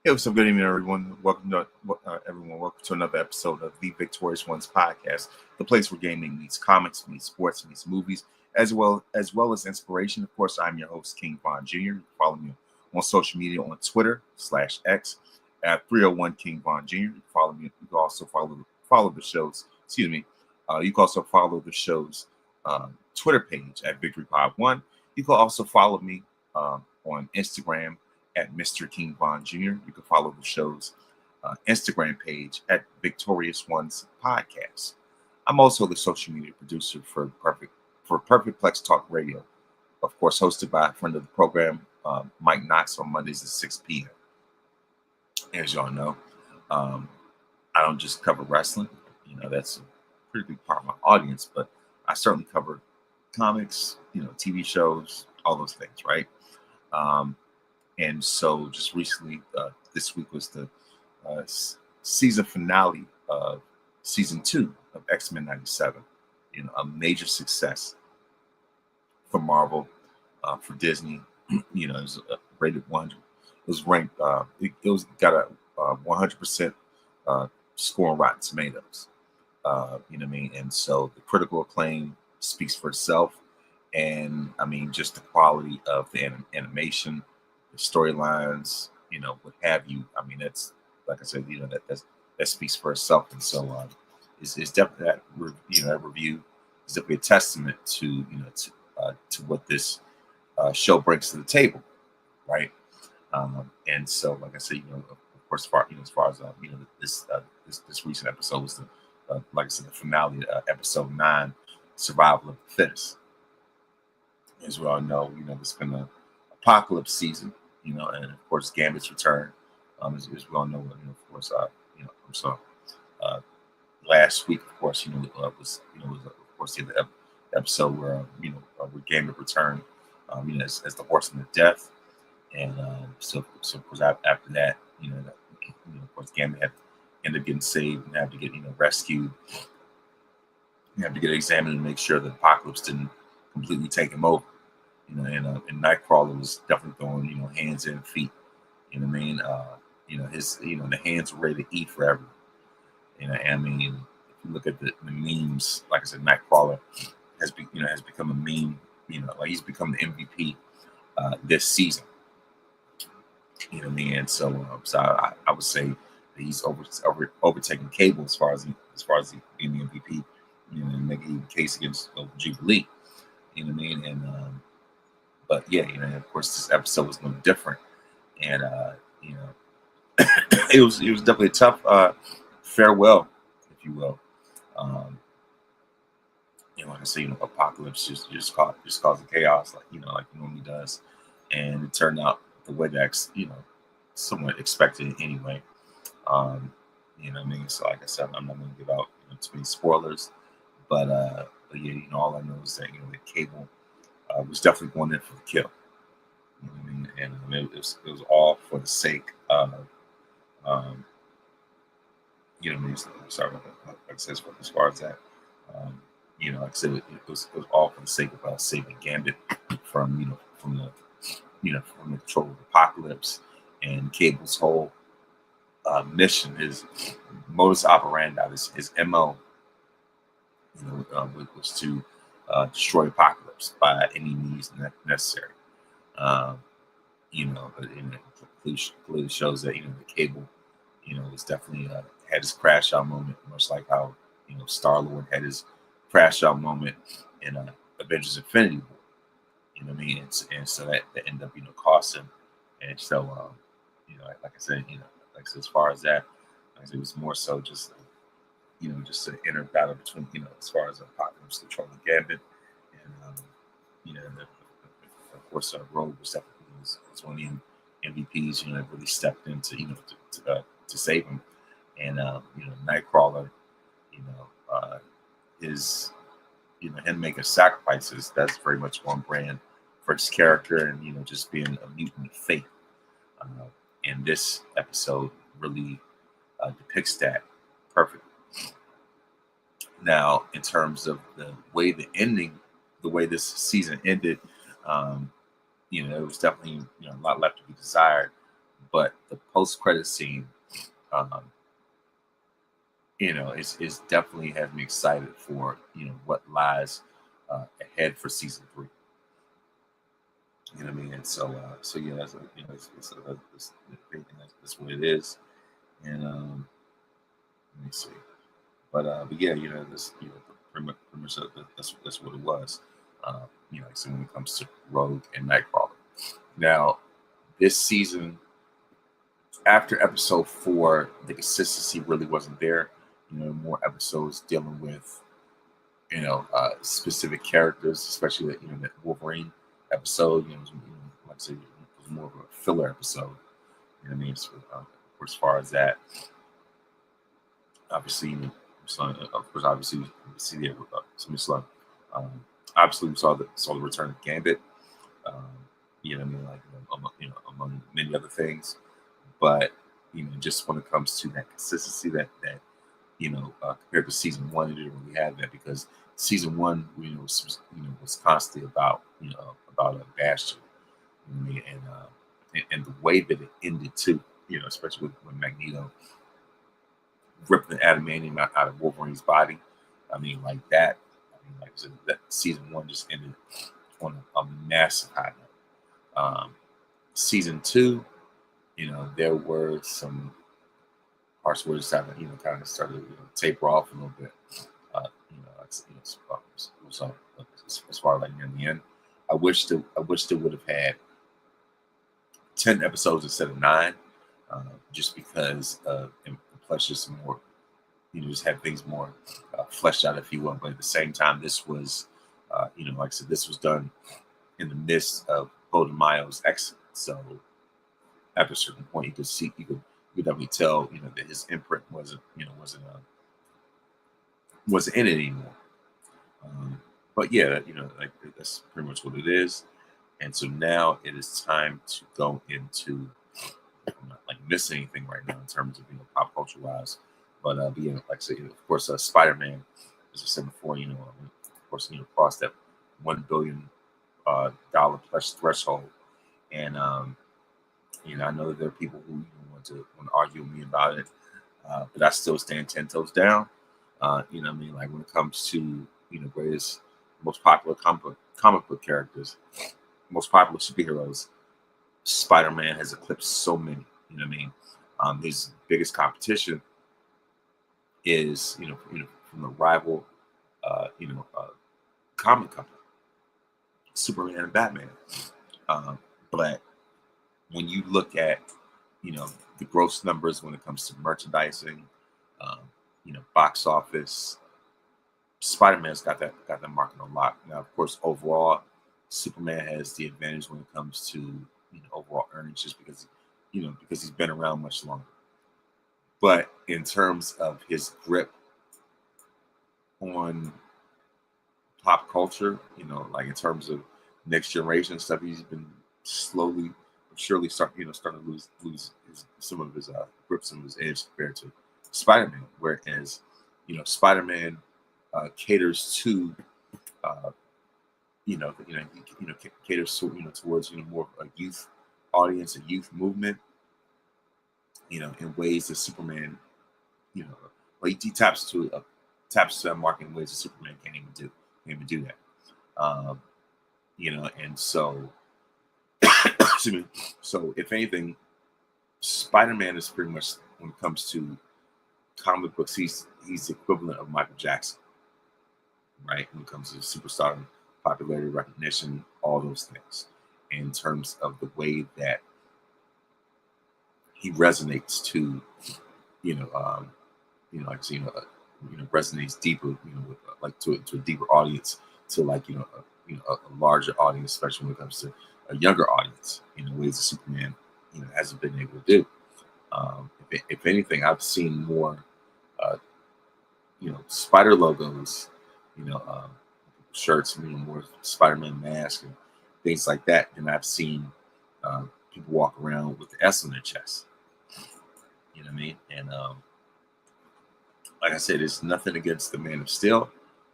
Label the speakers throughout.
Speaker 1: Hey, what's up? Good evening, everyone. Welcome to another episode of the Victorious Ones podcast, the place where gaming meets comics, meets sports, meets movies, as well as inspiration. Of course, I'm your host, King Von Jr. You can follow me on social media on Twitter/X at 301 King Von Jr. You can follow me. You can also follow the show's. Excuse me. You can also follow the show's Twitter page at Victory Pod One. You can also follow me on Instagram at Mr. King Von Jr. You can follow the show's Instagram page at Victorious Ones Podcast. I'm also the social media producer for Perfect Plex Talk Radio, of course, hosted by a friend of the program, Mike Knox, on Mondays at 6 p.m. As y'all know, um, I don't just cover wrestling. That's a pretty big part of my audience, but I certainly cover comics, TV shows, all those things, right? Um, And so just recently, this week was the season finale of season 2 of X-Men 97. A major success for Marvel, for Disney. It was rated 100. It was ranked, it was got a 100% score on Rotten Tomatoes. You know what I mean? And so the critical acclaim speaks for itself. And I mean, just the quality of the animation, the storylines, what have you. I mean, that's like I said, that speaks for itself. And so, it's definitely that review is definitely a testament to to what this show brings to the table, right? And so, like I said, of course, as far as this recent episode was like I said, the finale, episode 9, survival of the fittest. As we all know, it's been a apocalypse season, and of course, Gambit's return. As we all know, of course, I'm sorry. Uh, Last week, of course, was of course the episode where where Gambit returned, as the Horseman of Death, and so of course after that, of course, Gambit had ended up getting saved and had to get rescued. You have to get examined and make sure that Apocalypse didn't completely take him over. And Nightcrawler was definitely throwing hands and feet. You know what I mean? His the hands were ready to eat forever. And I mean, if you look at the memes, like I said, Nightcrawler has become a meme. Like he's become the MVP this season. You know what I mean? And so I would say that he's overtaking Cable as far as being the MVP. And making the case against Jubilee. You know what I mean? And but yeah, of course, this episode was no different. And you know, it was definitely a tough farewell, if you will. Um, like I say, Apocalypse just causing chaos, like he normally does, and it turned out the way that somewhat expected anyway. Um, you know what I mean? So like I said, I'm not going to give out too many spoilers, but yeah, all I know is that that Cable was definitely going in for the kill. You know what I mean? And it was all for the sake of um, what I mean? Sorry about that. Like I said, as far as that, um, like I said, it was all for the sake of saving Gambit from from the from the control of Apocalypse, and Cable's whole mission, his modus operandi, his mo, was to destroy Apocalypse by any means necessary. Um, but it clearly shows that the Cable, was definitely had his crash out moment, much like how Star Lord had his crash out moment in Avengers Infinity War. You know what I mean? And so that ended up cost him. And so like I said, like I said, as far as that, like I said, it was more so just just an inner battle between as far as Apocalypse controlling Gambit, and of course, Rogue was one of the MVPs. That really stepped in to to save him, and Nightcrawler, you know, uh, his him making sacrifices. That's very much on brand for his character, and just being a mutant of fate. Uh, and this episode really depicts that perfectly. Now, in terms of the way this season ended, um, there was definitely a lot left to be desired. But the post-credit scene, um, is definitely has me excited for what lies ahead for season three. You know what I mean? And so yeah, that's that's what it is. And let me see. But yeah, this pretty much that's what it was. So when it comes to Rogue and Nightcrawler. Now, this season, after episode 4, the consistency really wasn't there. More episodes dealing with specific characters, especially that Wolverine episode. Like I said, it was more of a filler episode. You know what I mean? So, as far as that, obviously, of course, obviously, we see the SummerSlam. Obviously, we saw the return of Gambit. Um, what I mean, like among many other things. But just when it comes to that consistency, that compared to season one, it didn't really have that because season one, was constantly about a Bastion, you know what I mean? And the way that it ended too, especially with Magneto ripping the adamantium out of Wolverine's body. I mean, like that. I mean, like I said, that season one just ended on a massive high note. Season two, there were some parts where it started, kind of started taper off a little bit. So as far as like in the end, I wish they would have had 10 episodes instead of 9, just because and plus just more, just have things more fleshed out, if you will. But at the same time, this was, like I said, this was done in the midst of Golden Miles' exit. So after a certain point, you could definitely tell, that his imprint wasn't in it anymore. But yeah, like that's pretty much what it is. And so now it is time to go into. I'm not like missing anything right now in terms of pop culture wise, but yeah, like I said, of course, Spider-Man, as I said before, of course, crossed that $1 billion plus threshold, and I know that there are people who want to argue with me about it, but I still stand 10 toes down. What I mean? Like when it comes to greatest, most popular comic book characters, most popular superheroes, Spider-Man has eclipsed so many. You know what I mean? His biggest competition is from the rival, comic company, Superman and Batman. But when you look at the gross numbers when it comes to merchandising, um, box office, Spider-Man's got that market a lot. Now, of course, overall, Superman has the advantage when it comes to overall earnings, just because he's been around much longer. But in terms of his grip on pop culture, like in terms of next generation stuff, he's been slowly but surely starting to lose some of his grip, some of his edge compared to Spider-Man. Whereas Spider-Man caters to caters to towards towards a youth audience, a youth movement, in ways that Superman, you know, he taps to that market in ways that Superman can't even do that. Um, and so excuse me. So if anything, Spider-Man is pretty much, when it comes to comic books, he's the equivalent of Michael Jackson, right? When it comes to superstar, popularity, recognition, all those things. In terms of the way that he resonates to, like I say, resonates deeper, with, like to a deeper audience, to like a larger audience, especially when it comes to a younger audience, ways that Superman, hasn't been able to do. If anything, I've seen more, uh, spider logos, shirts, more Spider-Man masks and things like that than I've seen people walk around with the S on their chest. You know what I mean? And like I said, it's nothing against the Man of Steel.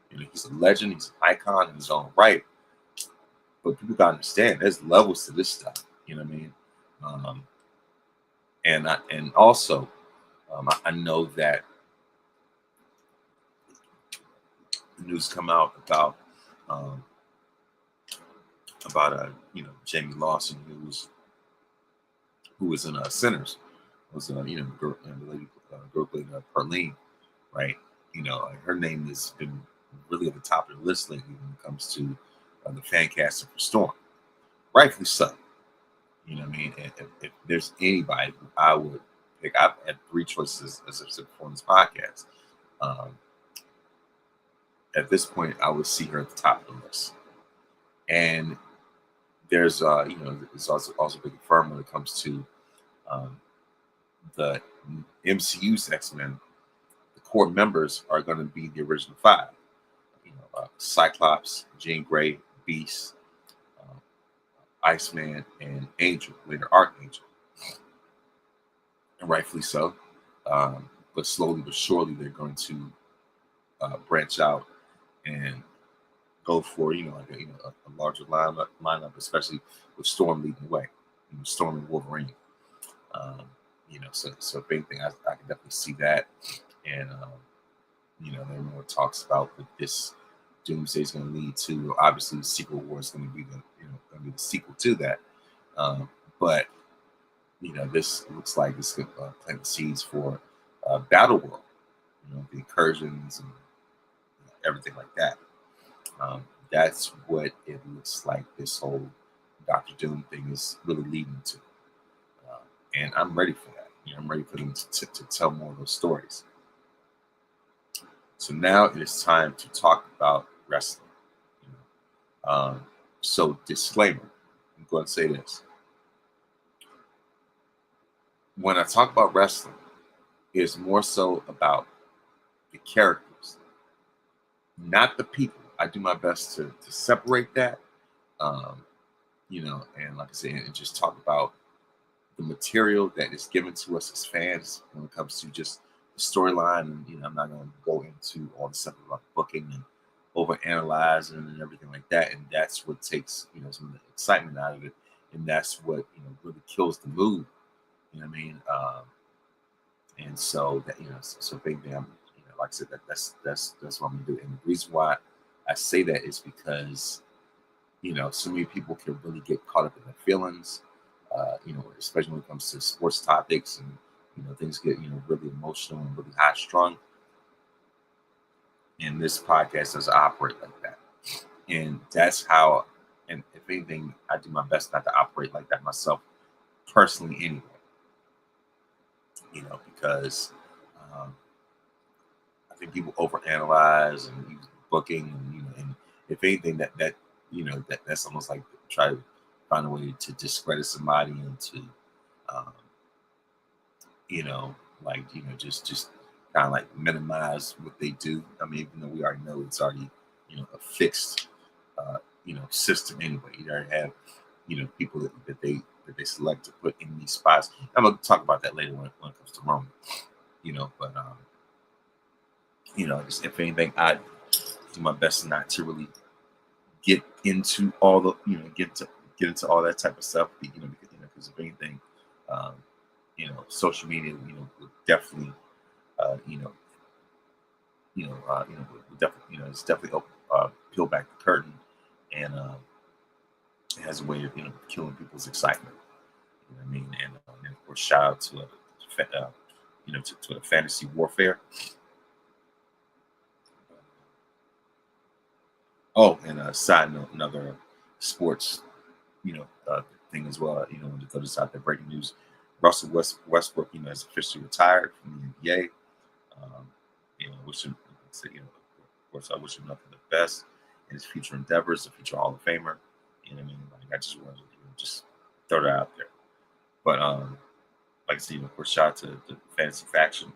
Speaker 1: He's a legend. He's an icon in his own right. But people gotta understand, there's levels to this stuff. You know what I mean? And also, I know that the news come out um, about Jamie Lawson, who was in Sinners, was the lady girl played Perlene, right? Her name has been really at the top of the list lately when it comes to the fan casting for Storm, rightfully so. You know what I mean? And if there's anybody who I would pick, I've had three choices as I've said before on this podcast. Um, at this point, I would see her at the top of the list. And there's it's also been confirmed when it comes to um, the MCU's X-Men. The core members are going to be the original five. Cyclops, Jean Grey, Beast, uh, Iceman, and Angel, later Archangel, and rightfully so. But slowly but surely, they're going to branch out and go for a larger lineup, especially with Storm leading the way. Storm and Wolverine. So if anything, I can definitely see that. And there are more talks about what this Doomsday is going to lead to. Obviously, Secret War is going to be the sequel to that. But this looks like it's going to plant the seeds for Battle World. The incursions and everything like that. That's what it looks like this whole Doctor Doom thing is really leading to. And I'm ready for that. I'm ready for them to tell more of those stories. So now it is time to talk about wrestling. So disclaimer, I'm going to say this. When I talk about wrestling, it's more so about the characters, not the people. I do my best to separate that, and like I said, and just talk about the material that is given to us as fans when it comes to just the storyline. And I'm not going to go into all the stuff about booking and over analyzing and everything like that. And that's what takes some of the excitement out of it, and that's what really kills the mood. You know what I mean? And so that so big damn, like I said, that's what I'm gonna do. And the reason why I say that is because so many people can really get caught up in their feelings. Especially when it comes to sports topics, and things get really emotional and really high strung. And this podcast doesn't operate like that. And that's how. And if anything, I do my best not to operate like that myself, personally, anyway. Because I think people overanalyze and use booking, and if anything, that's almost like try to find a way to discredit somebody and to, um, just kind of like minimize what they do. I mean, even though we already know it's already, a fixed, system anyway. You already have, people that they select to put in these spots. I'm gonna talk about that later when it comes to Roman. But just if anything, I do my best not to really get into all the get into all that type of stuff. Because if anything, um, social media, would definitely, would definitely, it's definitely peel back the curtain, and it has a way of killing people's excitement. You know what I mean? And of course, shout out to to the fantasy warfare. Oh, and a side note, another sports, thing as well. When to throw this out there, breaking news: Westbrook, has officially retired from the NBA. Um, wish him, of course, I wish him nothing but the best in his future endeavors, a future Hall of Famer. You know what I mean? Like, I just wanted to just throw that out there. But like I said, of course, shout out to the fantasy faction.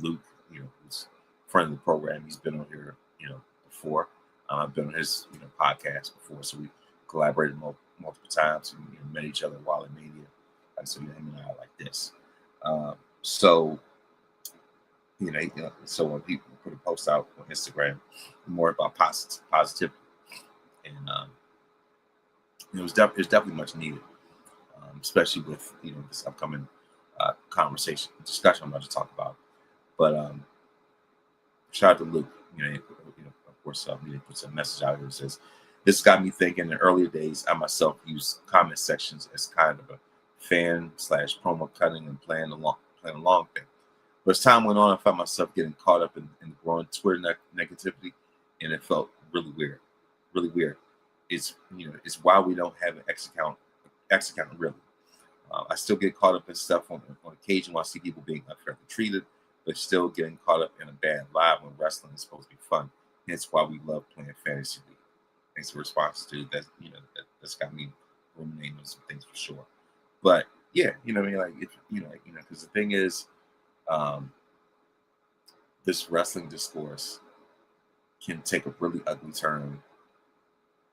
Speaker 1: Luke, who's a friend of the program. He's been on here, before. I've been on his, podcast before, so we collaborated multiple times and met each other while in media. Like, so him and I like this. So so when people put a post out on Instagram, more about positivity, and it's definitely much needed, especially with this upcoming discussion I'm about to talk about. But shout out to Luke. Of course, he puts a message out here that says, "This got me thinking. In earlier days, I myself used comment sections as kind of a fan/promo cutting and playing along thing. But as time went on, I found myself getting caught up in the growing Twitter negativity, and it felt really weird. Really weird. It's why we don't have an X account. X account really. I still get caught up in stuff on occasion when I see people being unfairly treated, but still getting caught up in a bad vibe when wrestling is supposed to be fun. Hence why we love playing fantasy league." Thanks for response to that. That's got me ruminating on some things for sure. But yeah, I mean, like if because the thing is, um, this wrestling discourse can take a really ugly turn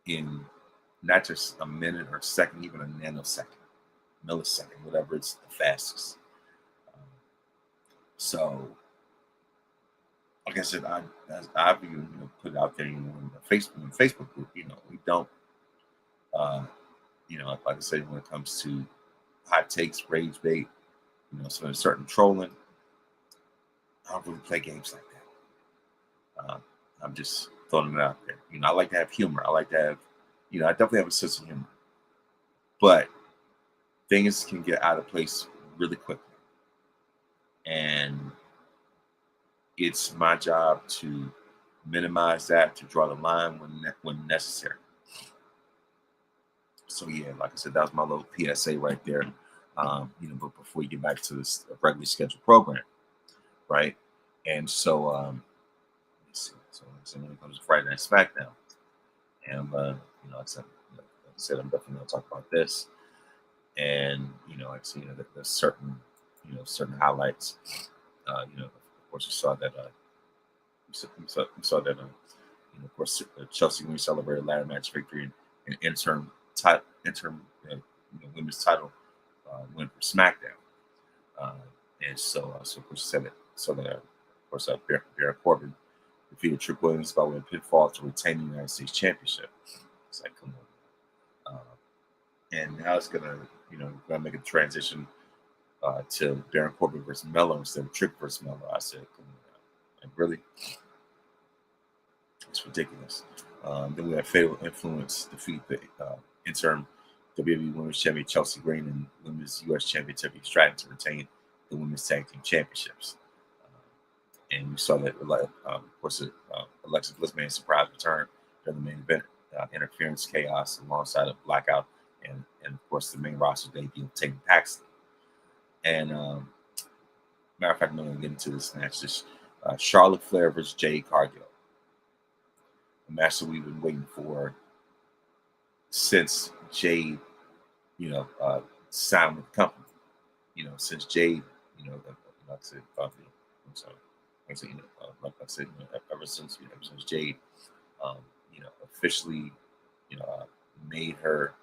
Speaker 1: in not just a minute or a second, even a nanosecond, millisecond, whatever it's the fastest. Um, so, like I said, I've even put it out there, in the Facebook group. We don't, like I said, when it comes to hot takes, rage bait, some certain trolling, I don't really play games like that. I'm just throwing it out there. I like to have humor. I like to have, I definitely have a sense of humor, but things can get out of place really quickly, and it's my job to minimize that, to draw the line when necessary. So yeah, like I said, that was my little PSA right there. But before you get back to this regularly scheduled program, right? And so, let's see. So when it comes to Friday Night SmackDown, and like I said, I'm definitely going to talk about this. And like I said, there's certain highlights. Of course, you saw that. You saw that. Of course, Chelsea Green celebrated ladder match victory and interim women's title win for SmackDown. And so of course, said it. So that of course, Baron Corbin defeated Trick Williams by way of pinfall to retain the United States Championship. It's like, come on. And now it's gonna make a transition to Baron Corbin versus Mello instead of Trick versus Mello. I said, come on, like really, it's ridiculous. Then we have Fatal Influence defeat the interim WWE Women's Champion Chelsea Green and Women's U.S. Champion Tiffany Stratton to retain the Women's Tag Team Championships. And we saw that, of course, Alexa Bliss made a surprise return during the main event, interference, chaos, alongside of Blackout, and of course the main roster debut of Tatum Paxley. And matter of fact, I'm going to get into this match. This Charlotte Flair versus Jade Cargill, a match that we've been waiting for since Jade, signed with the company. Since Jade, like I said, ever since Jade, officially, made her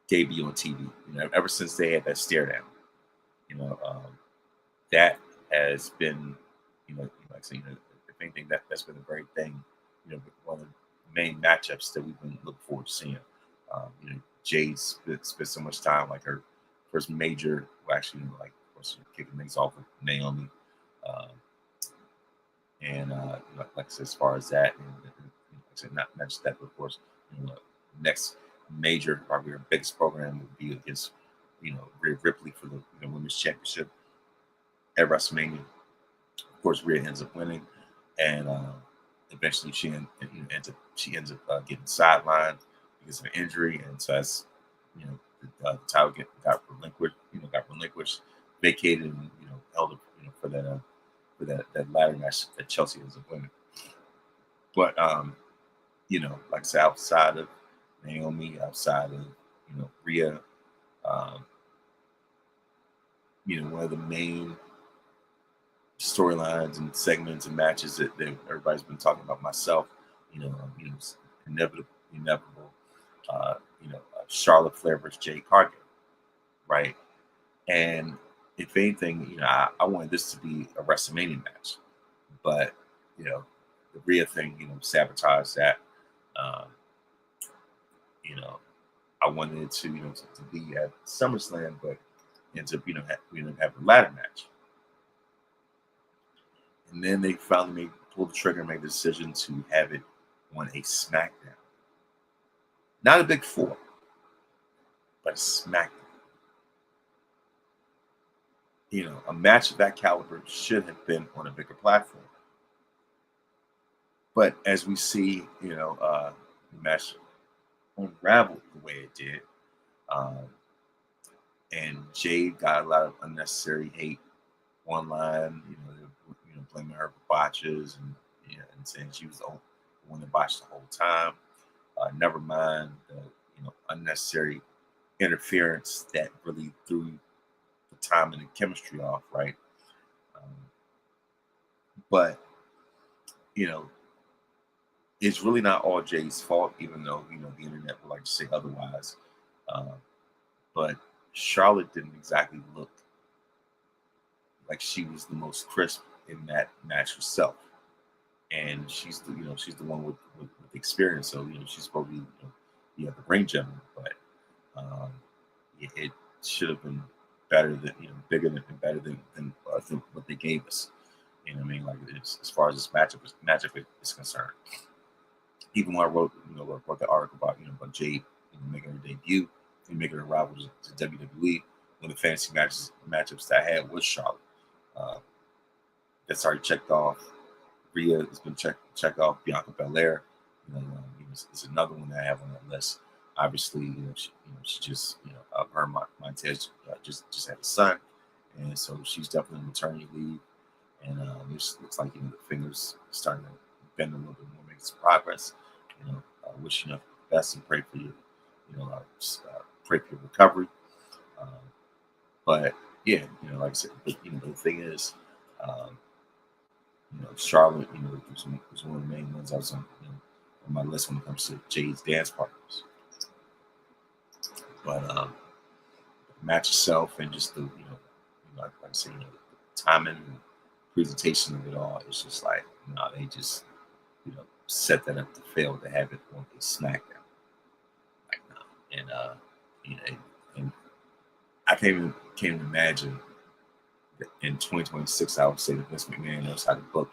Speaker 1: debut on TV. Ever since they had that stare down, that has been, like I said, if anything, that's been the very thing, one of the main matchups that we've been looking forward to seeing. Jade spent so much time, like her first major, well, actually, like of course, kicking things off with Naomi. Like I said, as far as that, and not just that, but of course, next major, probably our biggest program would be against, Rhea Ripley for the women's championship at WrestleMania. Of course, Rhea ends up winning, and eventually she ends up getting sidelined because of an injury, and so that's the title got relinquished, vacated, and held up for that ladder match that Chelsea ends up winning. But like I said, outside of Naomi, outside of Rhea, one of the main storylines and segments and matches that everybody's been talking about, myself, inevitable, Charlotte Flair versus Jade Cargill, right? And if anything, I wanted this to be a WrestleMania match, but the Rhea thing, sabotaged that. I wanted it to be at SummerSlam, but ends up, we end up having a ladder match. And then they finally pull the trigger and make the decision to have it on a SmackDown. Not a big four, but a SmackDown. A match of that caliber should have been on a bigger platform. But as we see, the match unraveled the way it did. And Jade got a lot of unnecessary hate online, blaming her for botches and saying she was the one that botched the whole time. Never mind the unnecessary interference that really threw the time and the chemistry off, right? But it's really not all Jade's fault, even though the internet would like to say otherwise. But Charlotte didn't exactly look like she was the most crisp in that match herself, and she's the one with the experience. So she's supposed to be the ring general, but it should have been better than bigger than better than what they gave us. What I mean? Like as far as this matchup is concerned. Even when I wrote the article about Jade making her debut and making her arrival to WWE, one of the fantasy matchups that I had was Charlotte. That's already checked off. Rhea has been checked off. Bianca Belair, is another one that I have on that list. Obviously, she just her Montez just had a son, and so she's definitely on maternity leave. And it looks like the fingers starting to bend a little bit more, making some progress. Wish you the best and pray for you. Pray for your recovery. But yeah, like I said, the thing is, Charlotte, was one of the main ones I was on my list when it comes to Jade's dance partners. But the match itself and just the like I said, the timing and presentation of it all, it's just like they just set that up to fail to have it on a SmackDown. Like and and I can't even imagine that in 2026 I would say that Vince McMahon knows how to book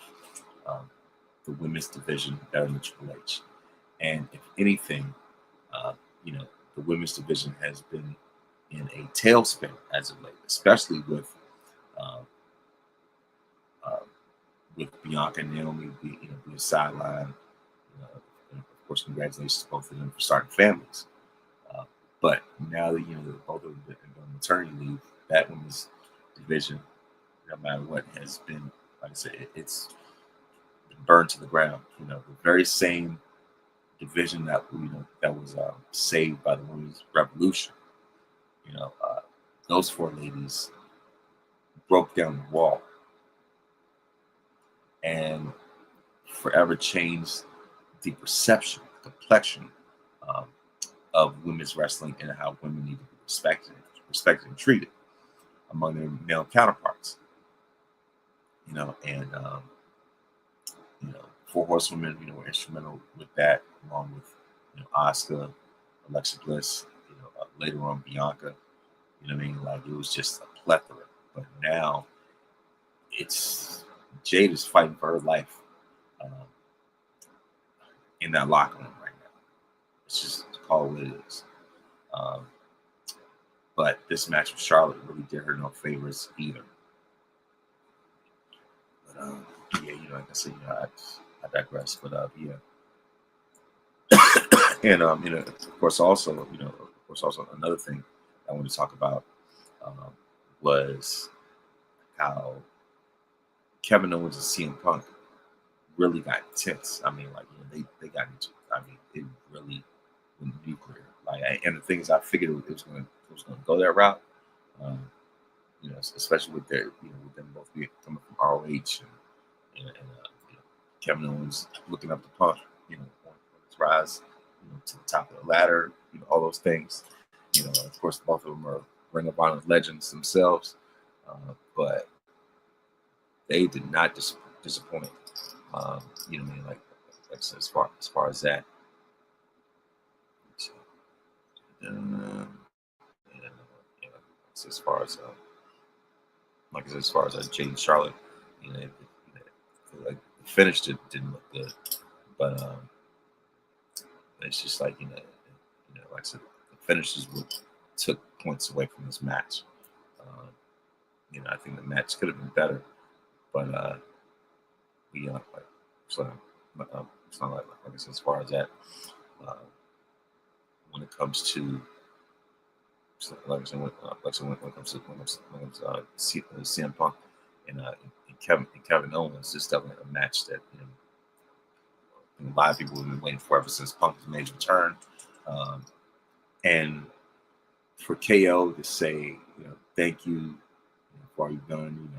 Speaker 1: the women's division better than Triple H. And if anything, the women's division has been in a tailspin as of late, especially with Bianca and Naomi being sidelined. And of course, congratulations to both of them for starting families. But now that both of them on maternity leave, that women's division, no matter what, has been, like I said, it's been burned to the ground. The very same division that that was saved by the women's revolution. Those four ladies broke down the wall and forever changed the perception, the complexion of women's wrestling and how women need to be respected and treated among their male counterparts. And Four Horsewomen, were instrumental with that, along with Asuka, Alexa Bliss, later on Bianca. What I mean? Like it was just a plethora. But now it's Jade is fighting for her life in that locker room right now. It's just call it what it is. But this match with Charlotte really did her no favors either. But yeah, like I said, I digress. But yeah, and of course, also another thing I want to talk about was how Kevin Owens and CM Punk really got intense. I mean, like they got into. I mean, it really went nuclear. Like, and the thing is, I figured it was going to go that route. Especially with their, with them both coming from ROH and Kevin Owens looking up to Punk, on his rise, to the top of the ladder, all those things. Of course, both of them are Ring of Honor legends themselves, but they did not disappoint. Like I said, as far as that. as far as like I said, as far as Jade and Charlotte, like the finish didn't look good, but it's just like like I said, the finishes took points away from this match. I think the match could have been better, but like so. It's not like I said, as far as that, when it comes to like I said, when it comes to CM Punk and Kevin Owens, it's definitely a match that a lot of people have been waiting for ever since Punk has made his return, and for KO to say thank you for all you've done,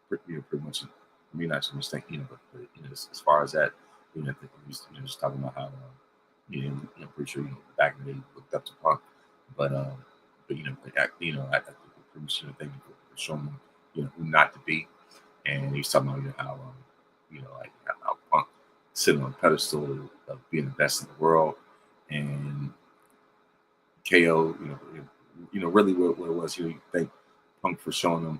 Speaker 1: pretty much. I mean, not so much thank but as far as that, just talking about how I'm pretty sure back in the day you looked up to Punk, but I pretty much thank you for showing them who not to be, and he's talking about how like how Punk sitting on a pedestal of being the best in the world, and KO really what it was, you thank Punk for showing them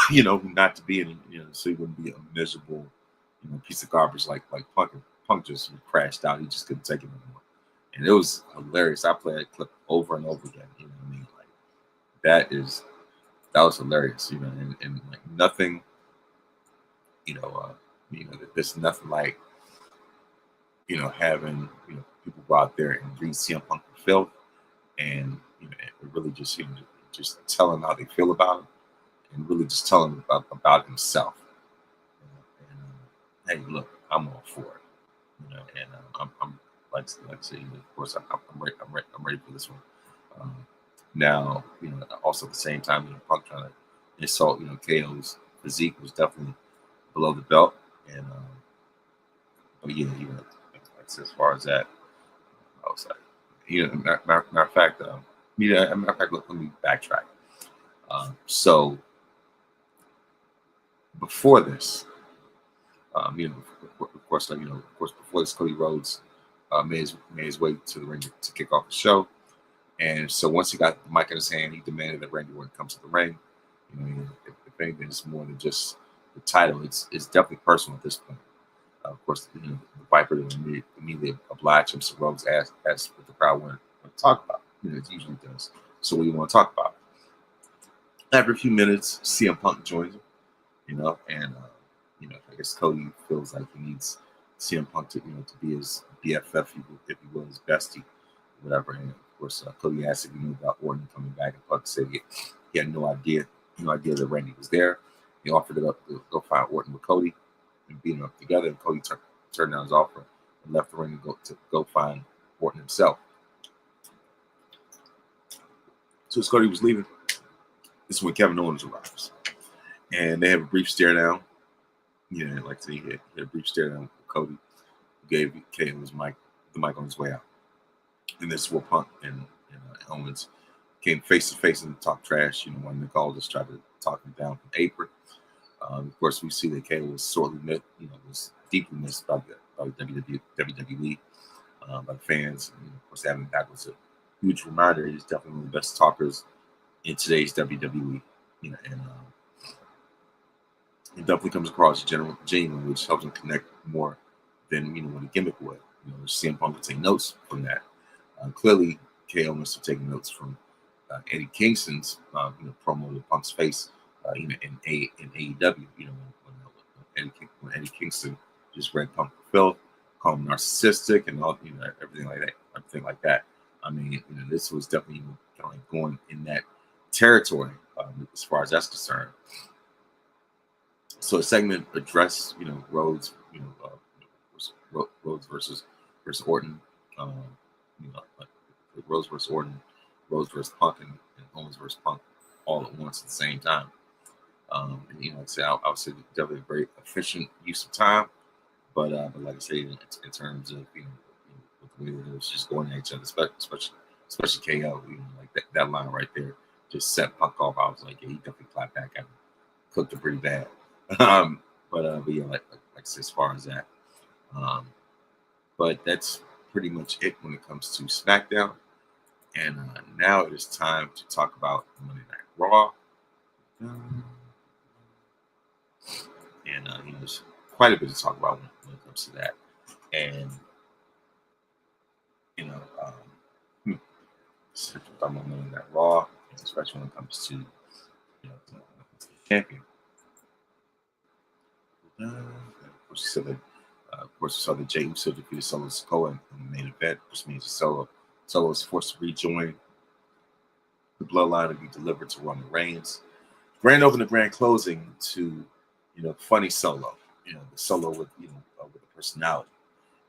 Speaker 1: who not to be in, so he wouldn't be a miserable piece of garbage like Punk. Punk just crashed out. He just couldn't take it anymore. And it was hilarious. I played that clip over and over again. You know what I mean? Like that was hilarious. And like nothing. There's nothing like having people go out there and read CM Punk for filth, and really just just tell them how they feel about him, and really just tell him about himself. And hey, look, I'm all for it. And I'm like I said, of course, I'm ready for this one. Now, also at the same time, Punk trying to insult, KO's physique was definitely below the belt, and but yeah, like as far as that, I was like, matter of fact, let me backtrack. So before this, of course, before this, Cody Rhodes made his way to the ring to kick off the show, and so once he got the mic in his hand, he demanded that Randy Orton come to the ring. If anything, it's more than just the title; it's definitely personal at this point. Of course, the Viper immediately obliged him, so Rhodes asked what the crowd wanted to talk about. It usually does. So what do you want to talk about? After a few minutes, CM Punk joins him, and I guess Cody feels like he needs CM Punk to be his BFF, if you will, his bestie, whatever. And of course, Cody asked if he knew about Orton coming back, and Punk said he had no idea that Randy was there. He offered it up to go find Orton with Cody and beat them up together, and Cody turned down his offer and left the ring to go find Orton himself. So as Cody was leaving, this is when Kevin Owens arrives, and they have a brief stare down. Like I said, he had a brief stare down with Cody, who gave KO the mic on his way out. And this is where Punk and Owens came face to face and talked trash. When Nicole just tried to talk him down from apron. Of course, we see that KO was sorely missed, was deeply missed by the WWE, by the fans. And of course, having that was a huge reminder. He's definitely one of the best talkers in today's WWE. And it definitely comes across genuine, which helps him connect more than what a gimmick would. CM Punk would take notes from that. Clearly, KO must have taken notes from Eddie Kingston's promo to Punk's face in AEW. When Eddie Kingston just read Punk for filth, called him narcissistic, and all everything like that. I mean, this was definitely kind of like going in that territory as far as that's concerned. So the segment addressed, Rhodes, Rhodes versus Orton, Rhodes versus Orton, Rhodes versus Punk, and Owens versus Punk all at once at the same time. And, I would say definitely a very efficient use of time, but like I say, in terms of with the way that it was just going at each other, especially KO, like that line right there just set Punk off. I was like, yeah, he definitely clapped back at him, cooked it pretty bad. But yeah, like I said, as far as that, but that's pretty much it when it comes to SmackDown. And now it is time to talk about Monday Night Raw. Um, and there's quite a bit to talk about when it comes to that. And you know, talking about Monday Night Raw, especially when it comes to the champion. Of course, we saw that Jade Uso defeated Solo Sikoa in the main event, which means Solo is forced to rejoin the bloodline and be delivered to Roman Reigns. Grand opening, grand closing to funny Solo, the Solo with with a personality,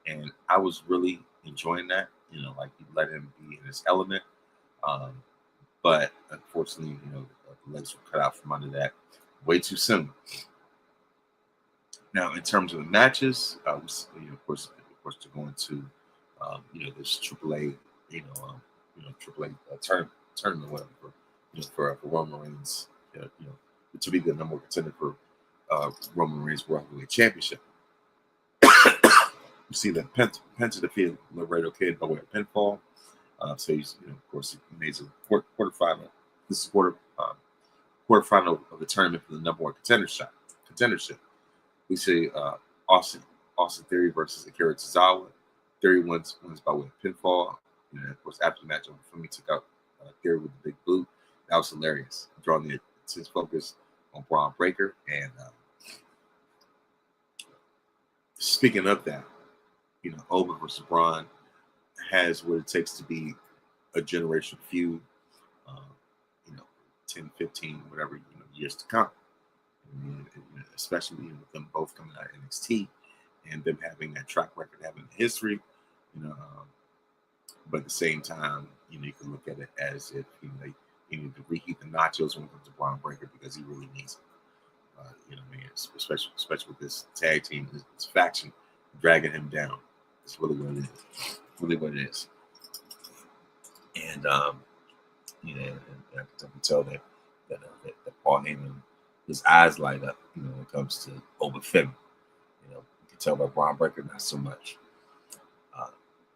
Speaker 1: and I was really enjoying that. Like you let him be in his element, but unfortunately, the legs were cut out from under that way too soon. Now, in terms of the matches, of course, to go into this AAA, AAA tournament, whatever, for Roman Reigns, to be the number one contender for Roman Reigns World Heavyweight Championship. You see that Penta defeated Laredo Kid by way of pinfall. So he's, of course, he made a quarterfinal. This is quarterfinal of the tournament for the number one contendership. We see Austin Theory versus Akira Tozawa. Theory wins by way of pinfall. Of course, after the match, Fumi took out Theory with the big boot. That was hilarious, drawing the intense focus on Braun Breaker. And speaking of that, Oba versus Braun has what it takes to be a generation feud. 10, 15, whatever years to come. Especially with them both coming out of NXT and them having that track record, having history, but at the same time, you can look at it as if they need to reheat the nachos when it comes to Braun Breaker because he really needs it. Especially with this tag team, this faction dragging him down. It's really what it is. Really what it is. And and I can tell that Paul Heyman, his eyes light up, when it comes to Oba Femi. You can tell by Braun Breaker, not so much.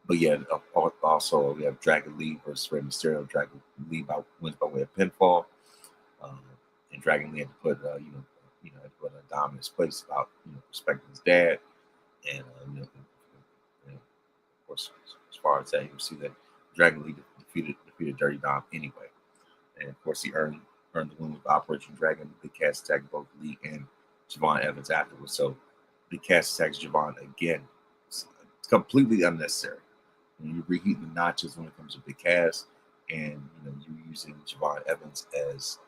Speaker 1: But yeah, also we have Dragon Lee versus Rey Mysterio. Dragon Lee wins by way of pinfall, and Dragon Lee had to put had to put Dom in his place about respecting his dad, and of course, as far as that, you see that Dragon Lee defeated Dirty Dom anyway, and of course he earned the win with Operation Dragon. Big Cass attacked both Lee and Javon Evans afterwards. So Big Cass attacks Javon again. It's completely unnecessary. You're reheating the notches when it comes to Big Cass, and you're using Javon Evans as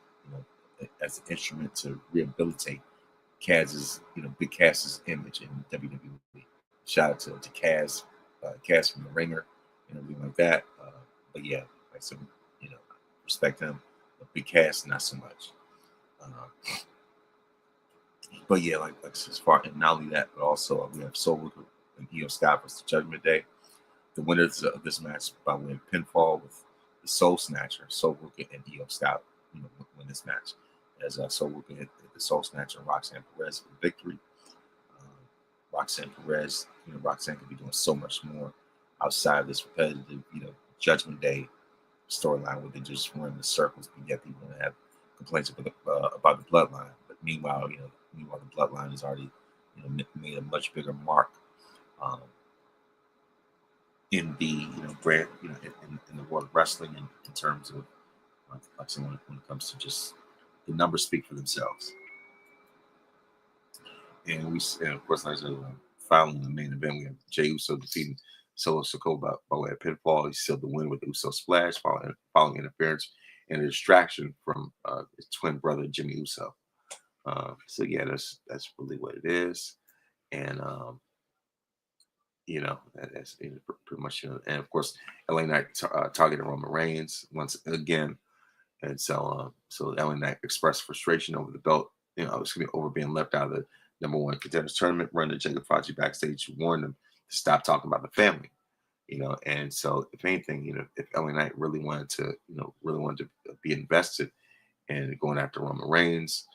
Speaker 1: as an instrument to rehabilitate Big Cass's image in WWE. Shout out to Cass, Cass from the Ringer, and everything like that. But yeah, like some respect him. Big Cass, not so much. But yeah, like as far, and not only that, but also we have Soul Worker and Io Scott versus Judgment Day. The winners of this match by way of pinfall with the Soul Snatcher, Soul Worker and Io Scott, win this match. As Soul Worker hit the Soul Snatcher and Roxanne Perez for victory. Roxanne Perez, Roxanne could be doing so much more outside of this repetitive, Judgment Day storyline where they just run in circles, but yet people have complaints about the bloodline. But meanwhile, the bloodline has already, made a much bigger mark in the brand, in the world of wrestling, in terms of like someone when it comes to just the numbers speak for themselves. And of course, like I said, following the main event, we have Jey Uso defeating Solo Sikoa by way of pinfall. He sealed the win with the Uso splash following interference and a distraction from his twin brother Jimmy Uso. So yeah, that's really what it is, and that's pretty much. And of course, LA Knight targeted Roman Reigns once again, and so LA Knight expressed frustration over the belt. Over being left out of the number one contenders tournament. Run to Jacob Fatu backstage to warn them to stop talking about the family. And so if anything, if LA Knight really wanted to be invested in going after Roman Reigns,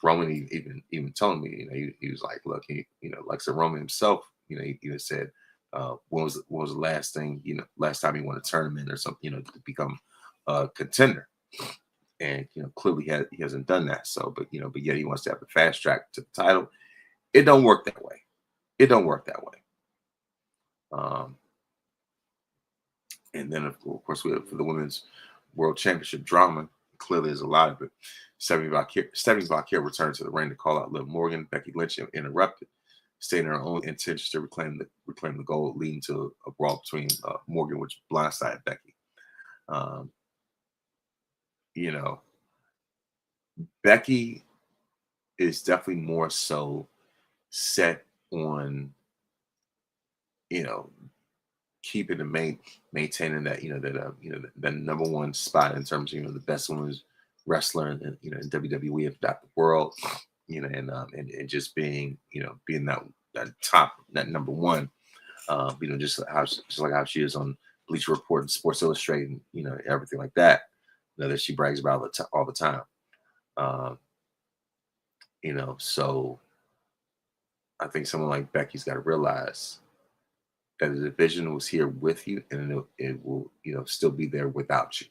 Speaker 1: Roman even told me, he was like, look, like I said, Roman himself, he even said When was the last thing, last time he won a tournament or something, to become a contender? And clearly he hasn't done that. So, but yet he wants to have the fast track to the title. It don't work that way. It don't work that way. And then of course we have for the women's world championship drama. Clearly, there's a lot of it. Stephanie Valkyrie returned to the ring to call out Liv Morgan. Becky Lynch interrupted, stating her own intentions to reclaim the gold, leading to a brawl between Morgan, which blindsided Becky. Becky is definitely more so set on, keeping and maintaining that, the number one spot in terms of, the best women's wrestler in WWE, if not the world, and just being, being that top, that number one, just like how she is on Bleacher Report and Sports Illustrated, everything like that, that she brags about all the time. So I think someone like Becky's got to realize that the division was here with you, and it will, still be there without you.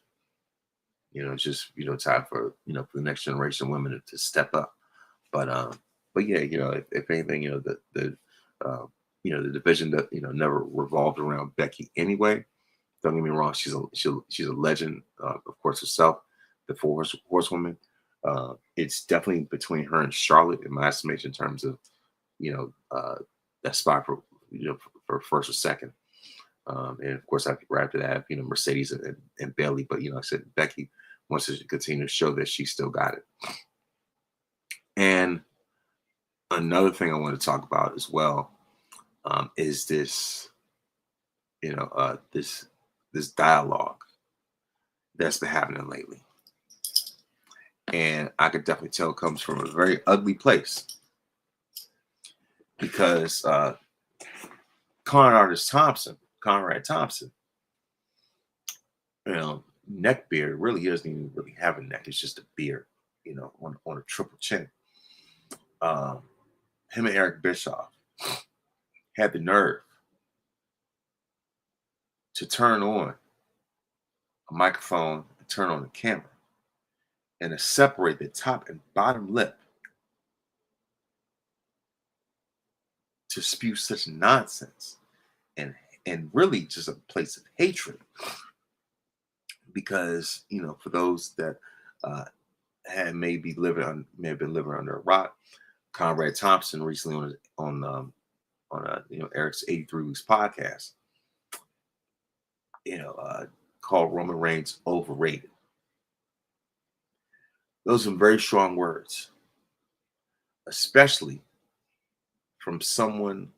Speaker 1: It's just, time for, for the next generation of women to step up. But yeah, if anything, the division that, never revolved around Becky anyway. Don't get me wrong, she's a legend, of course, herself, the four horsewoman. It's definitely between her and Charlotte, in my estimation, in terms of, that spot for, for first or second. And of course, after that, I have, Mercedes and Bailey. But, like I said, Becky wants to continue to show that she still got it. And another thing I want to talk about as well is this, this dialogue that's been happening lately. And I could definitely tell it comes from a very ugly place, because Conrad Thompson, neck beard, really doesn't even really have a neck. It's just a beard, on a triple chin. Him and Eric Bischoff had the nerve to turn on a microphone and turn on the camera and to separate the top and bottom lip to spew such nonsense and really just a place of hatred. Because, for those that may have been living under a rock, Conrad Thompson recently on Eric's 83 Weeks podcast, called Roman Reigns overrated. Those are very strong words, especially from someone,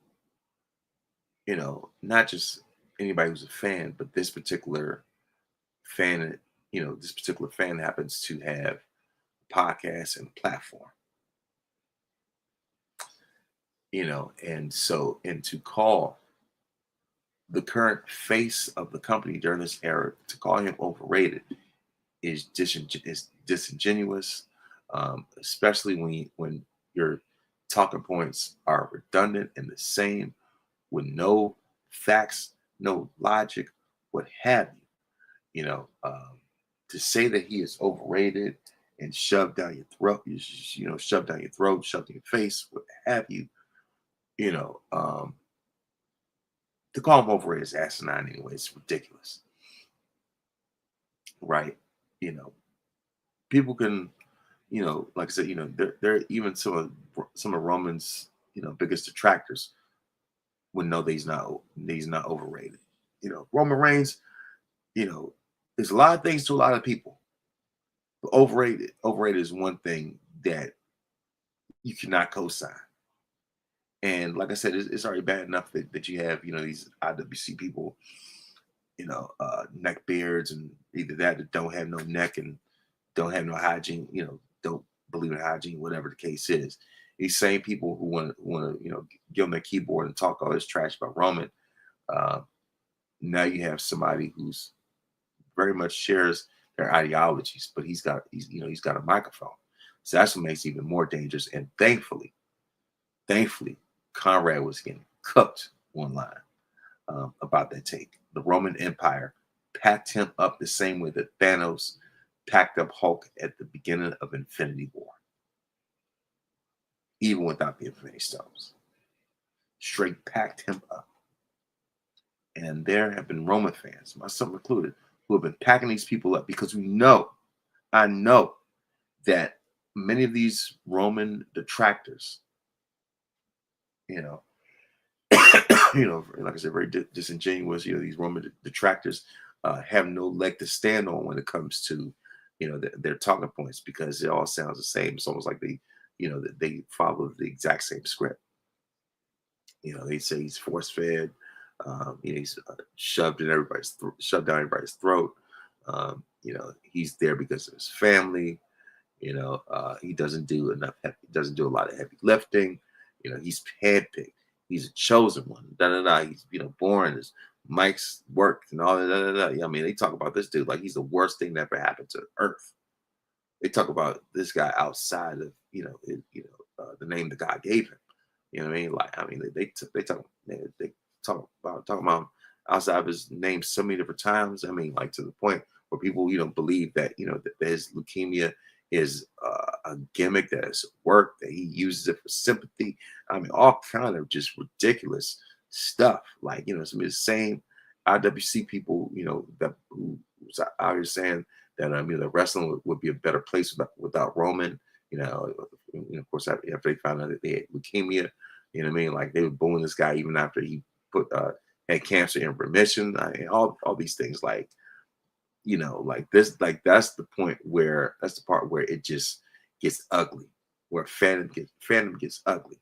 Speaker 1: not just anybody who's a fan, but this particular fan, happens to have a podcast and a platform. And to call the current face of the company during this era, to call him overrated is disingenuous, especially when your talking points are redundant and the same, with no facts, no logic, what have you. To say that he is overrated and shoved down your throat, shoved down your throat, shoved in your face, what have you. To call him overrated is asinine anyway. It's ridiculous, right? People can, like I said, they're even some of Roman's, biggest detractors would know that he's not overrated. Roman Reigns, there's a lot of things to a lot of people. But overrated is one thing that you cannot co-sign. And like I said, it's already bad enough that you have, these IWC people, neck beards, and either that don't have no neck and don't have no hygiene, don't believe in hygiene, whatever the case is. These same people who want to, get on their keyboard and talk all this trash about Roman. Now you have somebody who's very much shares their ideologies, but he's got a microphone. So that's what makes it even more dangerous. And thankfully, Conrad was getting cooked online. about that take. The Roman Empire packed him up the same way that Thanos packed up Hulk at the beginning of Infinity War, even without the Infinity Stones. Straight packed him up. And there have been Roman fans, myself included, who have been packing these people up because I know that many of these Roman detractors, you know, like I said, very disingenuous. These Roman detractors have no leg to stand on when it comes to, their talking points, because it all sounds the same. It's almost like they follow the exact same script. They say he's force fed. He's shoved shoved down everybody's throat. He's there because of his family. He doesn't do enough. He doesn't do a lot of heavy lifting. He's handpicked. He's a chosen one. Da da da. He's born. His Mike's worked and all that. Da, da, da. I mean, they talk about this dude like he's the worst thing that ever happened to Earth. They talk about this guy outside of the name that God gave him. You know what I mean? Like, I mean, they talk about him outside of his name so many different times. I mean, like, to the point where people believe that that his leukemia is a gimmick, that it's work, that he uses it for sympathy. I mean, all kind of just ridiculous stuff. Like, some of the same IWC people, that who's out here saying that that wrestling would be a better place without Roman. Of course, after they found out that they had leukemia, you know what I mean? Like, they were booing this guy even after he had cancer in remission. I mean, all these things, like, like this, like that's the part where it just gets ugly, where fandom gets ugly.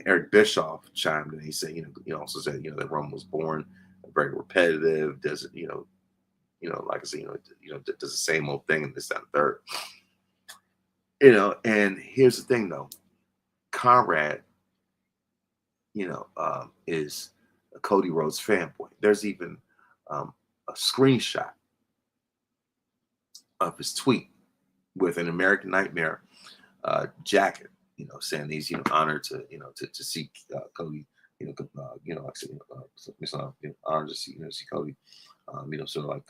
Speaker 1: Eric Bischoff chimed in. He said, also said, that Roman was born very repetitive, doesn't, like I said, does the same old thing, and this, that, and third. And here's the thing though, Conrad, is a Cody Rhodes fanboy. There's even a screenshot of his tweet with an American Nightmare jacket, saying he's honored to to see Cody, honored to see Cody, sort of like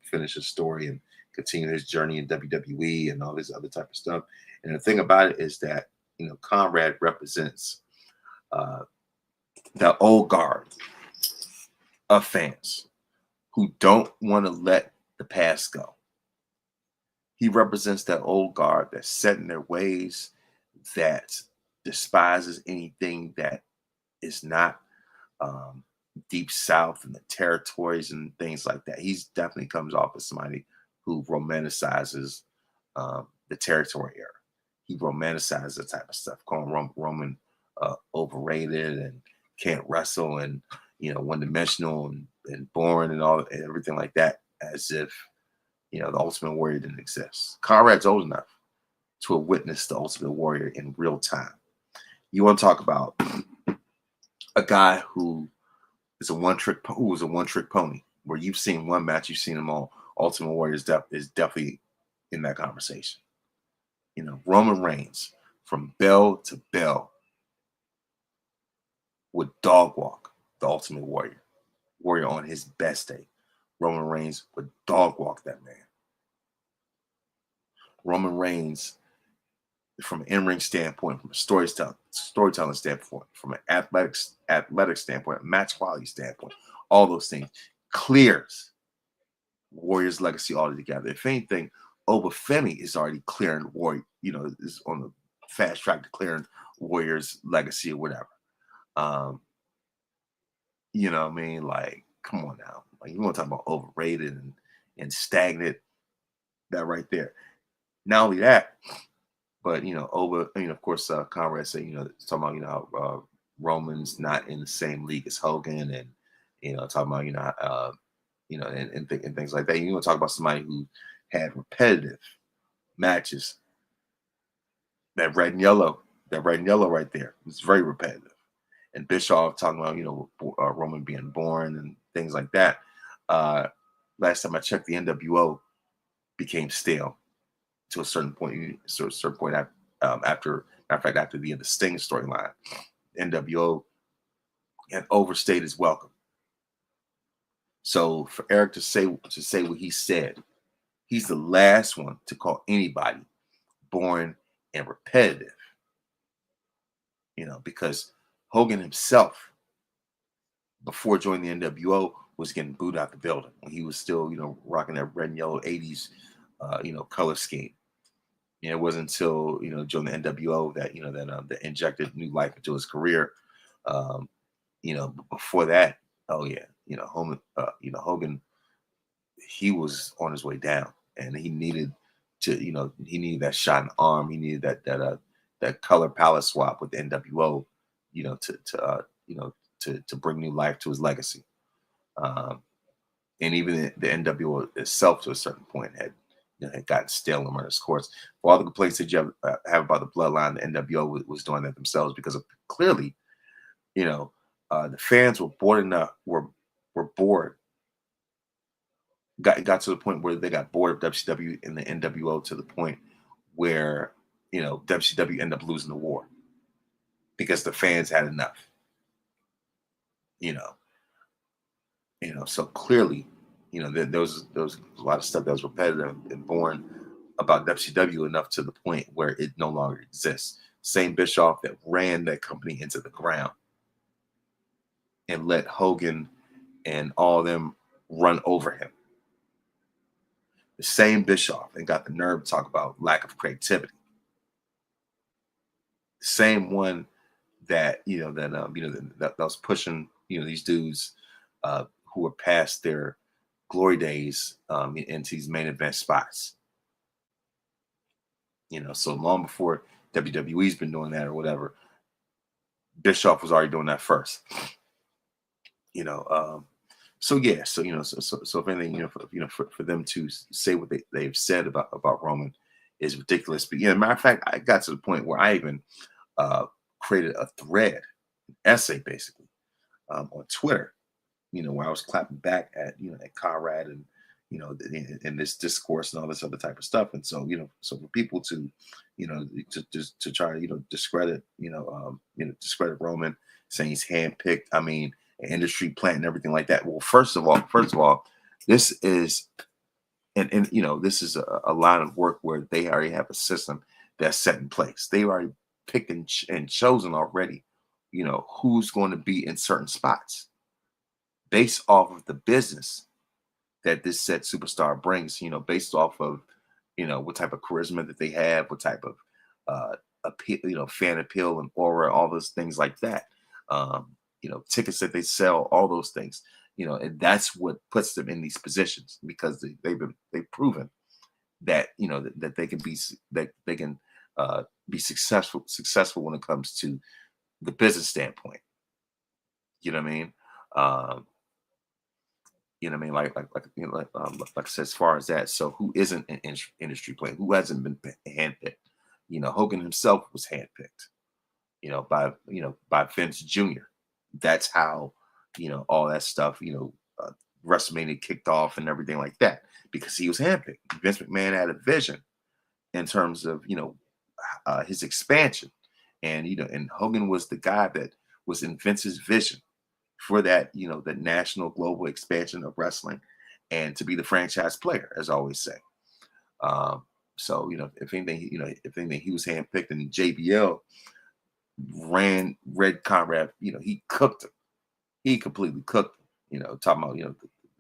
Speaker 1: finish his story and continue his journey in WWE and all this other type of stuff. And the thing about it is that Conrad represents the old guard of fans who don't want to let the past go. He represents that old guard that's set in their ways, that despises anything that is not deep south and the territories and things like that. He's definitely comes off as somebody who romanticizes the territory era. He romanticizes that type of stuff, calling Roman overrated and can't wrestle and one-dimensional and boring and everything like that, as if the Ultimate Warrior didn't exist. Conrad's old enough to have witnessed the Ultimate Warrior in real time. You want to talk about a guy who was a one-trick pony, where you've seen one match, you've seen them all. Ultimate Warrior is definitely in that conversation. Roman Reigns, from bell to bell, would dog walk the Ultimate Warrior on his best day. Roman Reigns would dog walk that man. Roman Reigns, from an in-ring standpoint, from a storytelling standpoint, from an athletic standpoint, match quality standpoint, all those things, clears Warrior's legacy altogether. If anything, Obafemi is already clearing Warrior, is on the fast track to clearing Warrior's legacy or whatever. You know what I mean? Like, come on now. Like, you want to talk about overrated and stagnant, that right there. Not only that, but of course, Conrad said, talking about how Roman's not in the same league as Hogan, and talking about and things like that. You want to talk about somebody who had repetitive matches. That red and yellow right there was very repetitive. And Bischoff talking about Roman being born and things like that. Last time I checked, the NWO became stale to a certain point. After the end of the Sting storyline, NWO and overstayed his welcome. So for Eric to say what he said, he's the last one to call anybody boring and repetitive. Because Hogan himself, before joining the NWO, was getting booed out the building when he was still, rocking that red and yellow '80s, color scheme. It wasn't until joining the NWO that injected new life into his career. Um, Before that, oh yeah, Hogan, he was on his way down, and he needed that shot in the arm. He needed that color palette swap with the NWO, to bring new life to his legacy. Um, and even the NWO itself, to a certain point, had gotten stale and run its course. For all the complaints that you have about the bloodline, the NWO was doing that themselves because clearly, the fans were bored enough, were bored. Got to the point where they got bored of WCW and the NWO to the point where WCW ended up losing the war because the fans had enough. So clearly, there was a lot of stuff that was repetitive and boring about WCW enough to the point where it no longer exists. Same Bischoff that ran that company into the ground and let Hogan and all of them run over him. The same Bischoff and got the nerve to talk about lack of creativity. The same one that that was pushing these dudes who were past their glory days into these main event spots. So long before WWE's been doing that or whatever, Bischoff was already doing that first. So yeah, so if anything, for them to say what they've said about Roman is ridiculous. But matter of fact, I got to the point where I even created a thread, an essay basically, on Twitter, where I was clapping back at at Conrad and in this discourse and all this other type of stuff. And so so for people to to try to discredit discredit Roman, saying he's handpicked, I mean, an industry plant and everything like that. Well, first of all, this is and this is a line of work where they already have a system that's set in place. They already picked and chosen already who's going to be in certain spots based off of the business that this said superstar brings, based off of, what type of charisma that they have, what type of appeal, fan appeal and aura, all those things like that. Tickets that they sell, all those things, and that's what puts them in these positions because they've proven that, that they can be successful when it comes to the business standpoint. You know what I mean? Like I said, as far as that. So who isn't an industry player? Who hasn't been handpicked? Hogan himself was handpicked. By Vince Jr. That's how all that stuff. WrestleMania kicked off and everything like that because he was handpicked. Vince McMahon had a vision in terms of his expansion, and and Hogan was the guy that was in Vince's vision for that, the national global expansion of wrestling and to be the franchise player, as I always say. So, if anything, he was handpicked and JBL ran Red Conrad, he cooked him. He completely cooked him, talking about,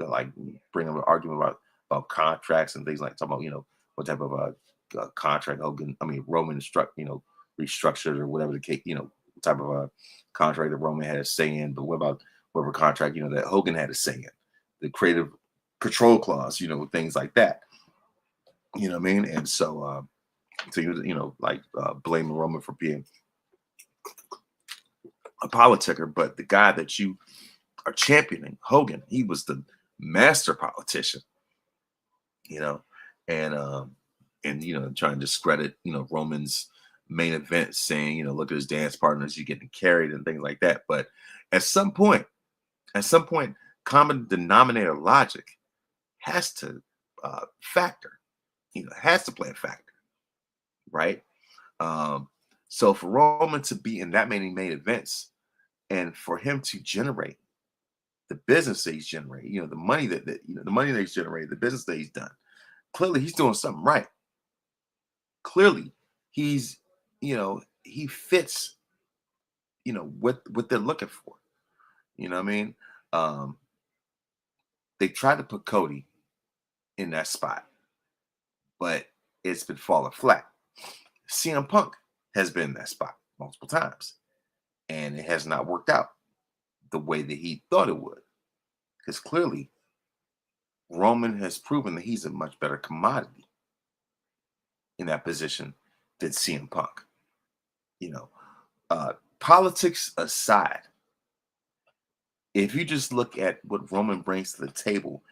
Speaker 1: like bringing up an argument about contracts and things like talking about, what type of contract Roman restructured or whatever the case, type of a contract that Roman had a say in, but what about whatever contract, that Hogan had a say in, the creative control clause, things like that. You know what I mean? And so, blaming Roman for being a politicker, but the guy that you are championing, Hogan, he was the master politician, and trying to discredit, Roman's main event, saying, look at his dance partners, you're getting carried and things like that. But at some point, common denominator logic has to factor, has to play a factor, right? So for Roman to be in that many main events, And for him to generate the business that he's generated, the money the money that he's generated, the business that he's done, clearly he's doing something right. Clearly, he's, he fits, what they're looking for. You know what I mean? Um, they tried to put Cody in that spot, but it's been falling flat. CM Punk has been in that spot multiple times, and it has not worked out the way that he thought it would. Because clearly, Roman has proven that he's a much better commodity in that position than CM Punk. You know, politics aside, if you just look at what Roman brings to the table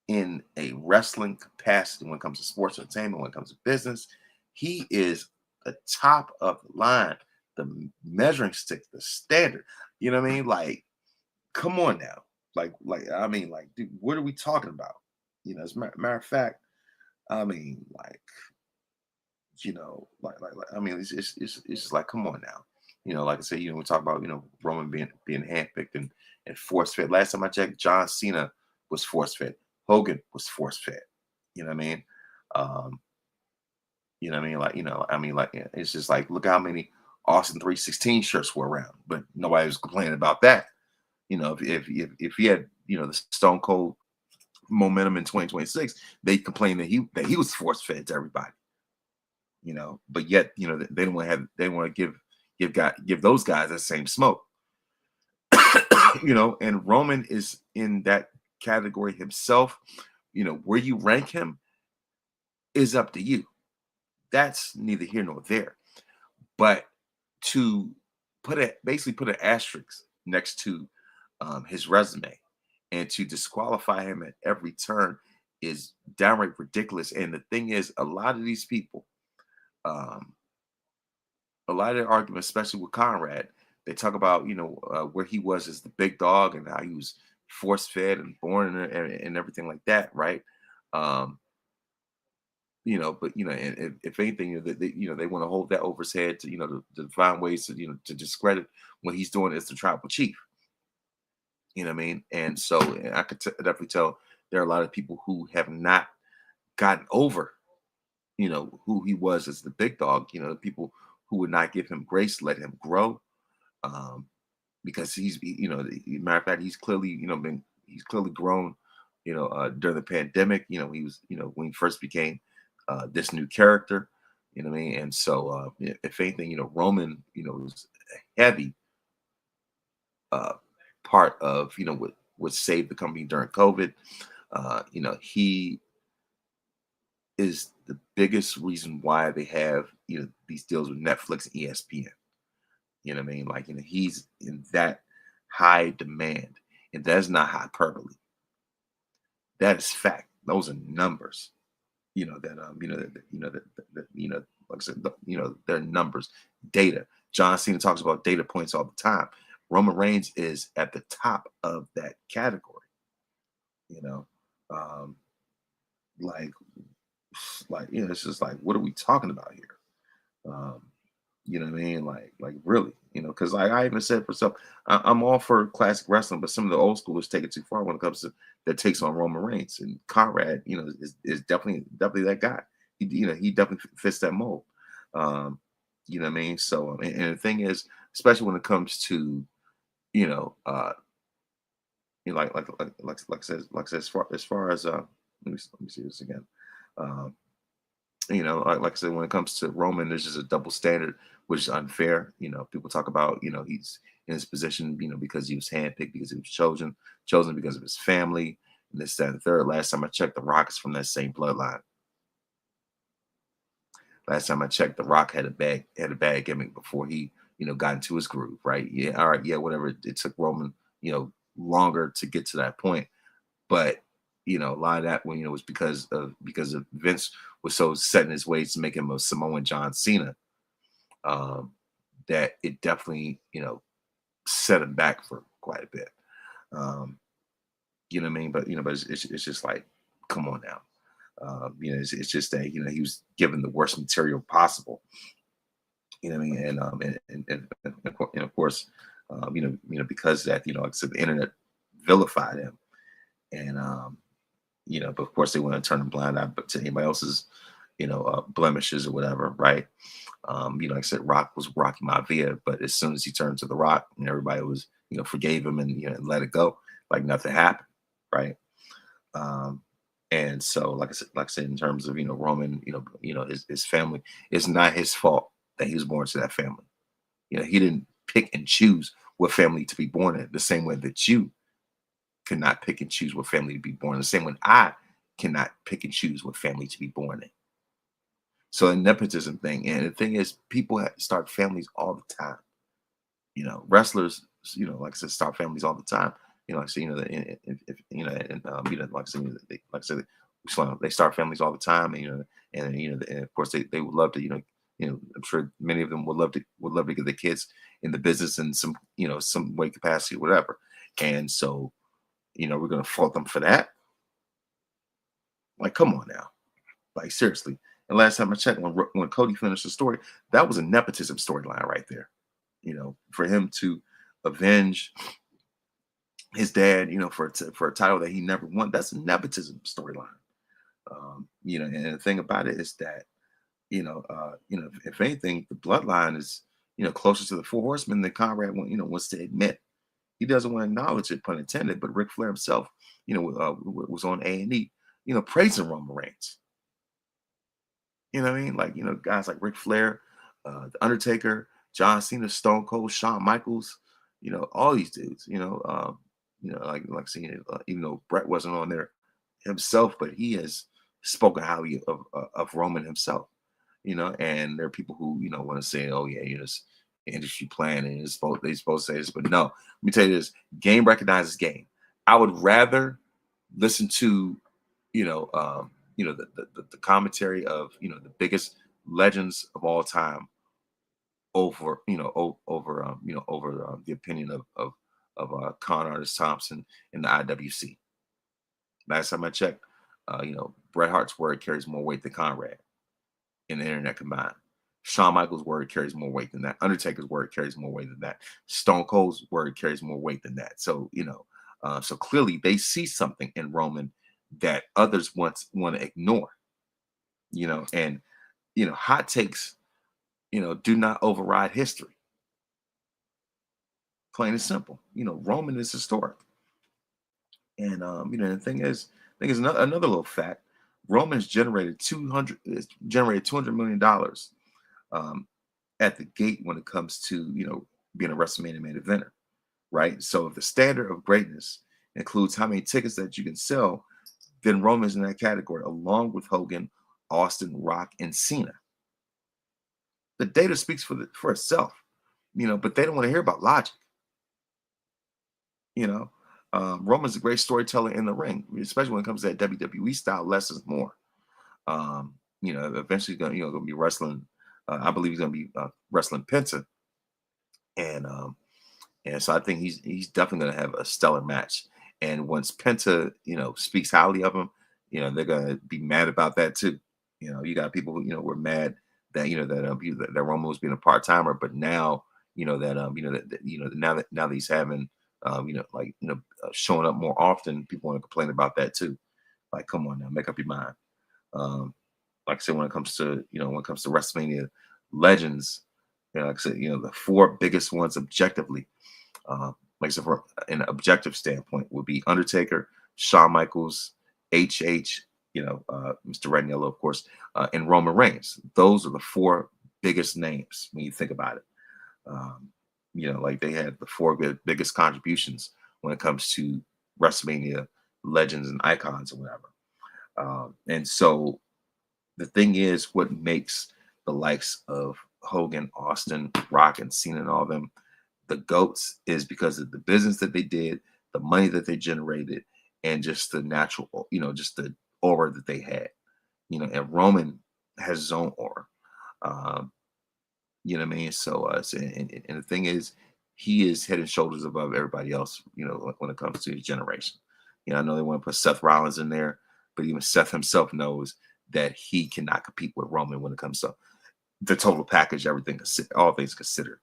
Speaker 1: in a wrestling capacity when it comes to sports entertainment, when it comes to business, he is the top of the line, the measuring stick, the standard. You know what I mean? Like, come on now. Dude, what are we talking about? As a matter of fact, I mean, it's just like, come on now. Like I said, we talk about, Roman being handpicked and force fed. Last time I checked, John Cena was force fed. Hogan was force fed. You know what I mean? It's just like, look how many Austin 316 shirts were around, but nobody was complaining about that. If he had, the Stone Cold momentum in 2026, they complained that he was force fed to everybody. But yet, they don't want to give those guys that same smoke. And Roman is in that category himself. Where you rank him is up to you. That's neither here nor there. But to basically put an asterisk next to his resume and to disqualify him at every turn is downright ridiculous. And the thing is, a lot of these people, a lot of their arguments, especially with Conrad, they talk about where he was as the big dog and how he was force fed and born and everything like that, right? And if anything, they want to hold that over his head to find ways to discredit what he's doing as the tribal chief. You know what I mean? And so I could definitely tell there are a lot of people who have not gotten over, who he was as the big dog. People who would not give him grace, let him grow, because matter of fact, he's clearly, he's clearly grown, during the pandemic. He was, when he first became this new character. You know what I mean? And so, if anything, Roman, was a heavy part of what saved the company during COVID. He is the biggest reason why they have these deals with Netflix and ESPN. You know what I mean? He's in that high demand, and that's not hyperbole. That is fact. Those are numbers. Like I said, they're numbers, data. John Cena talks about data points all the time. Roman Reigns is at the top of that category. Um, it's just like, what are we talking about here? You know what I mean? Really, because I even said for myself, I'm all for classic wrestling, but some of the old schoolers take it too far when it comes to that takes on Roman Reigns. And Conrad, is definitely that guy. He definitely fits that mold. You know what I mean? So, and the thing is, especially when it comes to, like I said, as far as let me see this again. Like I said, when it comes to Roman, there's just a double standard, which is unfair. People talk about, he's in his position, because he was handpicked, because he was chosen because of his family, and this, that, and the third. Last time I checked, The Rock is from that same bloodline. Last time I checked, The Rock had a bad gimmick before he, got into his groove, right? Yeah, all right, yeah, whatever. It took Roman, longer to get to that point, but a lot of that was because of Vince was so set in his ways to make him a Samoan John Cena, that it definitely set him back for quite a bit. You know what I mean? But but it's just like, come on now. It's just that he was given the worst material possible. You know what I mean? And of course, because that, like I said, the internet vilified him. And, but of course they want to turn a blind eye to anybody else's, blemishes or whatever, right? Like I said, Rock was Rocky Maivia, but as soon as he turned to The Rock, and everybody was, forgave him and, and let it go, like nothing happened, right? And so, like I said, in terms of, Roman, his family, it's not his fault that he was born to that family. He didn't pick and choose what family to be born in, the same way that you cannot pick and choose what family to be born in, the same way I cannot pick and choose what family to be born in. So a nepotism thing, and the thing is, people start families all the time. Wrestlers, like I said, start families all the time. Like I said, like I said, they start families all the time, and of course they would love to, I'm sure many of them would love to get their kids in the business in some, some way, capacity, whatever. And so, we're gonna fault them for that. Like, come on now, like seriously. And last time I checked, when Cody finished the story, that was a nepotism storyline right there. For him to avenge his dad, for a title that he never won, that's a nepotism storyline. And the thing about it is that, if anything, the bloodline is, closer to the Four Horsemen than Conrad wants to admit. He doesn't want to acknowledge it, pun intended. But Ric Flair himself, was on A&E, praising Roman Reigns. You know what I mean? Like, guys like Ric Flair, The Undertaker, John Cena, Stone Cold, Shawn Michaels, all these dudes, like seeing, even though Brett wasn't on there himself, but he has spoken highly of Roman himself, and there are people who, want to say, oh yeah, it's industry plan and they're supposed to say this, but no, let me tell you this, game recognizes game. I would rather listen to, the commentary of, the biggest legends of all time over, the opinion of con artist Thompson in the IWC. Last time I checked, Bret Hart's word carries more weight than Conrad in the internet combined. Shawn Michaels' word carries more weight than that. Undertaker's word carries more weight than that. Stone Cold's word carries more weight than that. So, so clearly they see something in Roman that others want to ignore, and, hot takes, do not override history. Plain and simple. Roman is historic. And, the thing is another little fact. Roman's generated $200 million at the gate when it comes to, being a WrestleMania main eventer, right? So if the standard of greatness includes how many tickets that you can sell, then Roman's in that category, along with Hogan, Austin, Rock, and Cena. The data speaks for itself, but they don't want to hear about logic. Roman's a great storyteller in the ring, especially when it comes to that WWE style, less is more. Eventually gonna be wrestling. I believe he's gonna be wrestling Penta, and so I think he's definitely gonna have a stellar match. And once Penta, speaks highly of him, they're gonna be mad about that too. You got people who were mad that that Roman was being a part timer, but now now that he's having showing up more often, people want to complain about that too. Like, come on now, make up your mind. Like I said, when it comes to WrestleMania legends, like I said, the four biggest ones objectively, like I said, from an objective standpoint, would be Undertaker, Shawn Michaels, HH, Mr. Red and Yellow, of course, and Roman Reigns. Those are the four biggest names when you think about it. Like they had the four biggest contributions when it comes to WrestleMania legends and icons or whatever. And so the thing is, what makes the likes of Hogan, Austin, Rock, and Cena and all them the GOATs is because of the business that they did, the money that they generated, and just the natural, just the aura that they had. And Roman has his own aura. You know what I mean? So, and the thing is, he is head and shoulders above everybody else, when it comes to his generation. I know they want to put Seth Rollins in there, but even Seth himself knows that he cannot compete with Roman when it comes to the total package, everything, all things considered.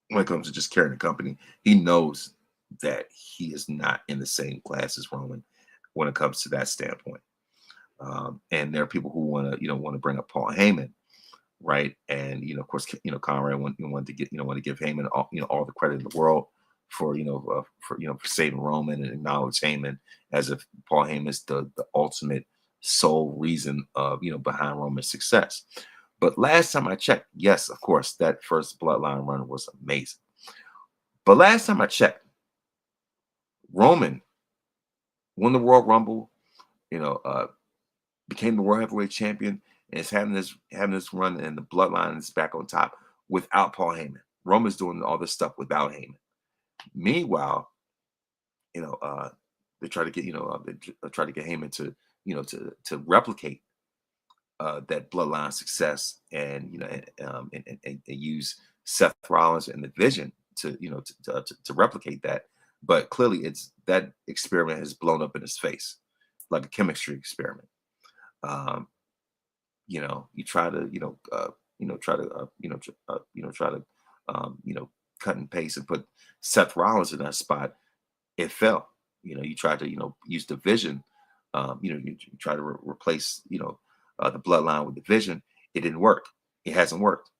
Speaker 1: when it comes to just carrying the company. He knows that he is not in the same class as Roman when it comes to that standpoint. And there are people who want to bring up Paul Heyman, right? And of course, Conrad wanted to give Heyman all the credit in the world for for saving Roman and acknowledge Heyman as if Paul Heyman is the ultimate sole reason of behind Roman's success. But last time I checked, yes, of course, that first Bloodline run was amazing. But last time I checked, Roman won the Royal Rumble, became the World Heavyweight Champion, and is having this run, and the Bloodline is back on top without Paul Heyman. Roman's doing all this stuff without Heyman. Meanwhile, they try to get Heyman to to replicate that Bloodline success, and and use Seth Rollins and the Vision to to replicate that. But clearly, it's that experiment has blown up in his face, like a chemistry experiment. You try to try to cut and paste and put Seth Rollins in that spot. It fell. You try to use the Vision. You try to replace the Bloodline with the Vision. It didn't work. It hasn't worked.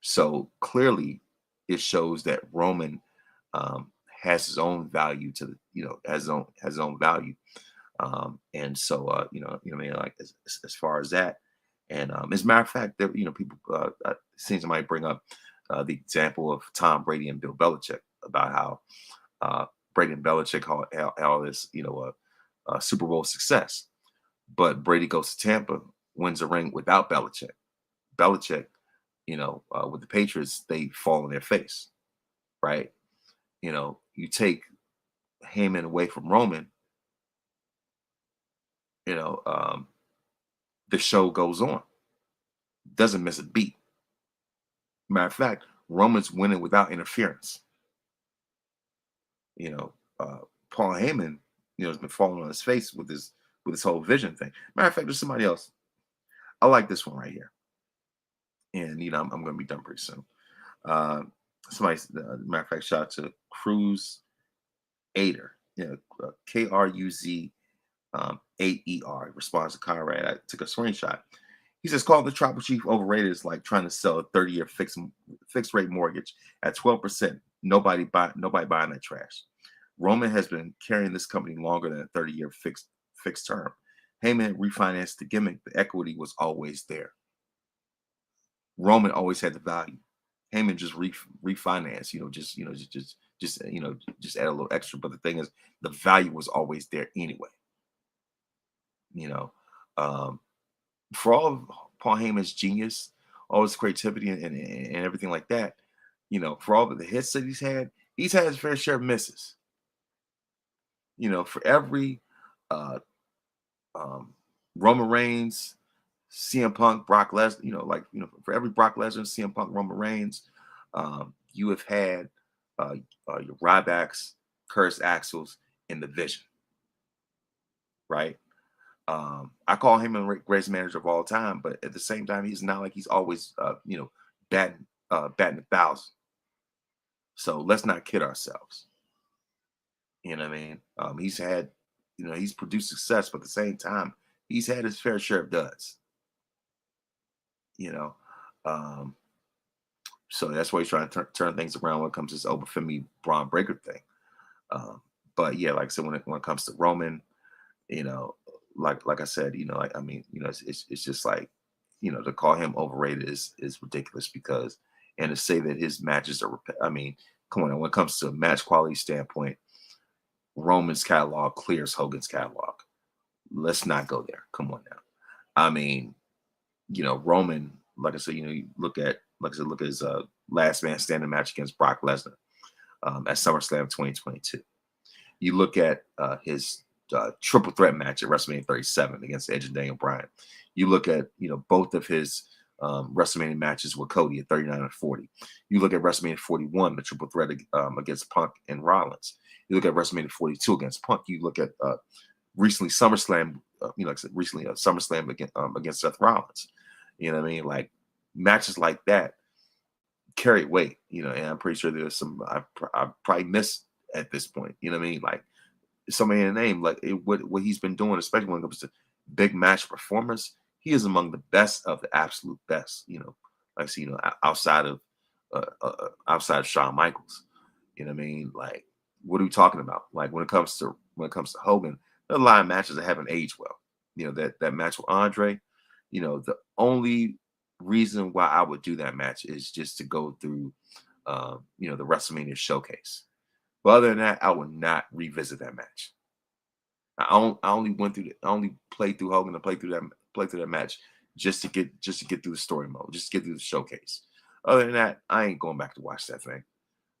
Speaker 1: So clearly it shows that Roman has his own value to has his own value. And so I mean, like as far as that. And as a matter of fact, there people seen somebody bring up the example of Tom Brady and Bill Belichick about how Brady and Belichick had all this Super Bowl success, but Brady goes to Tampa, wins a ring without Belichick. Belichick, with the Patriots, they fall on their face, right? You take Heyman away from Roman, the show goes on. Doesn't miss a beat. Matter of fact, Roman's winning without interference. Paul Heyman, has been falling on his face with this whole Vision thing. Matter of fact, there's somebody else. I like this one right here, and I'm going to be done pretty soon. Matter of fact, shout out to Cruz Ader, Kruz AER. Responds to Conrad. I took a screenshot. He says, "Call the Tribal Chief overrated is like trying to sell a 30-year fixed rate mortgage at 12%. Nobody buying that trash. Roman has been carrying this company longer than a 30-year fixed term. Heyman refinanced the gimmick. The equity was always there. Roman always had the value. Heyman just refinanced. Just add a little extra. But the thing is, the value was always there anyway. For all of Paul Heyman's genius, all his creativity and everything like that, for all of the hits that he's had his fair share of misses. For every Roman Reigns, CM Punk, Brock Lesnar, for every Brock Lesnar, CM Punk, Roman Reigns, you have had your Rybacks, Curtis Axels, and the Vision, right? I call him the greatest manager of all time, but at the same time, he's not like he's always, batting 1,000. So let's not kid ourselves. You know what I mean? He's had, he's produced success, but at the same time, he's had his fair share of duds. So that's why he's trying to turn things around when it comes to this Obafemi Braun Breaker thing. But yeah, like I said, when it comes to Roman, like I said, it's just like, to call him overrated is ridiculous because, and to say that his matches are, come on, when it comes to a match quality standpoint, Roman's catalog clears Hogan's catalog. Let's not go there. Come on now. Roman, like I said, you look at his last man standing match against Brock Lesnar at SummerSlam 2022. You look at his triple threat match at WrestleMania 37 against Edge and Daniel Bryan. You look at both of his WrestleMania matches with Cody at 39 and 40. You look at WrestleMania 41, the triple threat against Punk and Rollins. You look at WrestleMania 42 against Punk. You look at recently SummerSlam, SummerSlam against Seth Rollins. You know what I mean? Like matches like that, carried weight, and I'm pretty sure there's some I probably missed at this point. You know what I mean? Like somebody in the name, like what he's been doing, especially when it comes to big match performance, he is among the best of the absolute best. Like I see, outside of Shawn Michaels. You know what I mean? Like, what are we talking about? Like when it comes to Hogan, there are a lot of matches that haven't aged well. That match with Andre. The only reason why I would do that match is just to go through, the WrestleMania showcase. But other than that, I would not revisit that match. I only went through. I only played through Hogan and played through that match just to get through the story mode, just to get through the showcase. Other than that, I ain't going back to watch that thing.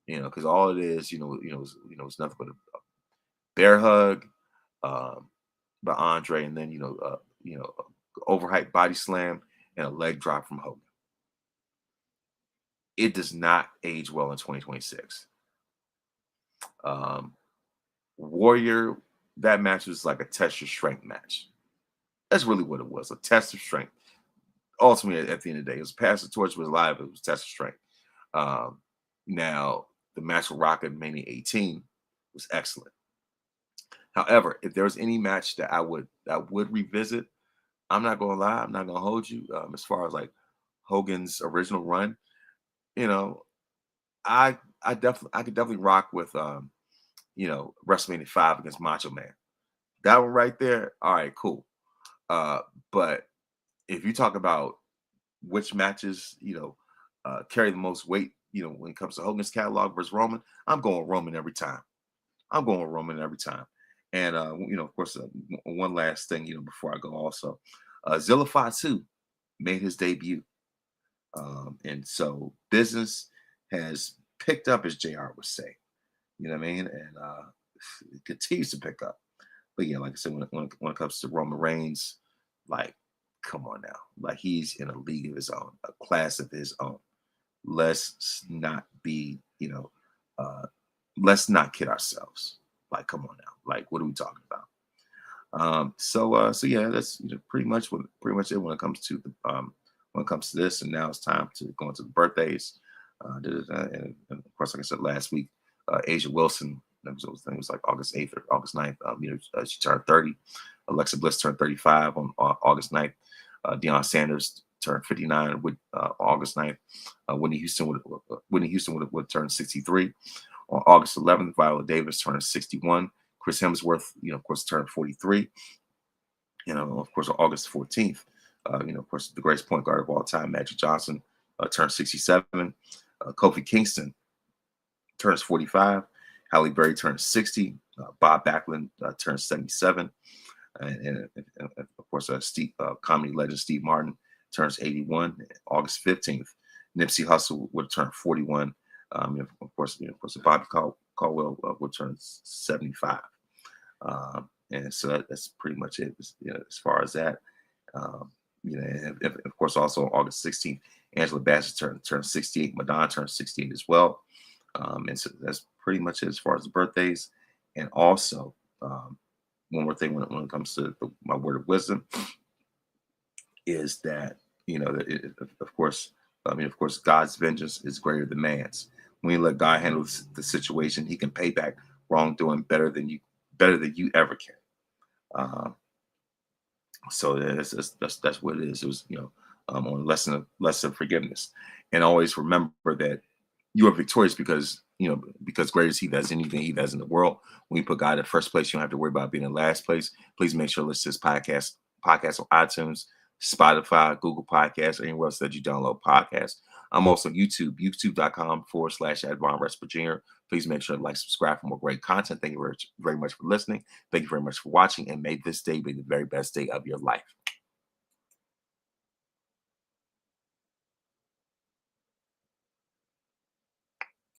Speaker 1: Because all it is, it's nothing but a bear hug, um, by Andre, and then overhyped body slam and a leg drop from Hogan. It does not age well in 2026. Um, Warrior, that match was like a test of strength match. That's really what it was, a test of strength. Ultimately, at the end of the day, it was Pass the Torch was live. It was test of strength. Now, the match with Rock in Mania 18 was excellent. However, if there was any match that I would revisit, I'm not gonna lie, I'm not gonna hold you. As far as like Hogan's original run, you know, I could definitely rock with WrestleMania 5 against Macho Man. That one right there, all right, cool. Uh, but if you talk about which matches, carry the most weight, when it comes to Hogan's catalog versus Roman, I'm going Roman every time. I'm going Roman every time. And of course, one last thing, before I go, also, Zilla Fatu made his debut, and so business has picked up, as Jr. would say. You know what I mean? And it continues to pick up. But yeah, like I said, when it comes to Roman Reigns, like, come on now, like he's in a league of his own, a class of his own. Let's not be, let's not kid ourselves. Like, come on now, like, what are we talking about? So yeah, that's pretty much it when it comes to this. And now it's time to go into the birthdays. And of course, like I said last week, Asia Wilson, I think it was like August 8th or August 9th. She turned 30. Alexa Bliss turned 35 on August 9th. Deion Sanders turned 59 with August 9th. Whitney Houston would turn 63. On August 11th, Viola Davis turned 61. Chris Hemsworth, of course, turned 43. Of course, on August 14th, of course, the greatest point guard of all time, Magic Johnson, turned 67. Kofi Kingston turns 45. Halle Berry turns 60. Bob Backlund turns 77. And of course, comedy legend Steve Martin turns 81. August 15th, Nipsey Hussle would turn 41. Of course, Bobby Caldwell would turn 75. And so that's pretty much it. As far as that, and of course, also on August 16th, Angela Bassett turned 68. Madonna turned 68 as well. And so that's pretty much it as far as the birthdays. And also, one more thing when it comes to my word of wisdom is that, of course, God's vengeance is greater than man's. When you let God handle the situation, He can pay back wrongdoing better than you ever can. So that's what it is. It was on lesson of forgiveness, and always remember that you are victorious because greater is He that's in you than he that's in the world. When you put God in first place, you don't have to worry about being in last place. Please make sure to listen to this podcast on iTunes, Spotify, Google Podcasts, or anywhere else that you download podcasts. I'm also on YouTube, youtube.com/@VonResper Jr. Please make sure to like, subscribe for more great content. Thank you very, very much for listening. Thank you very much for watching, and may this day be the very best day of your life.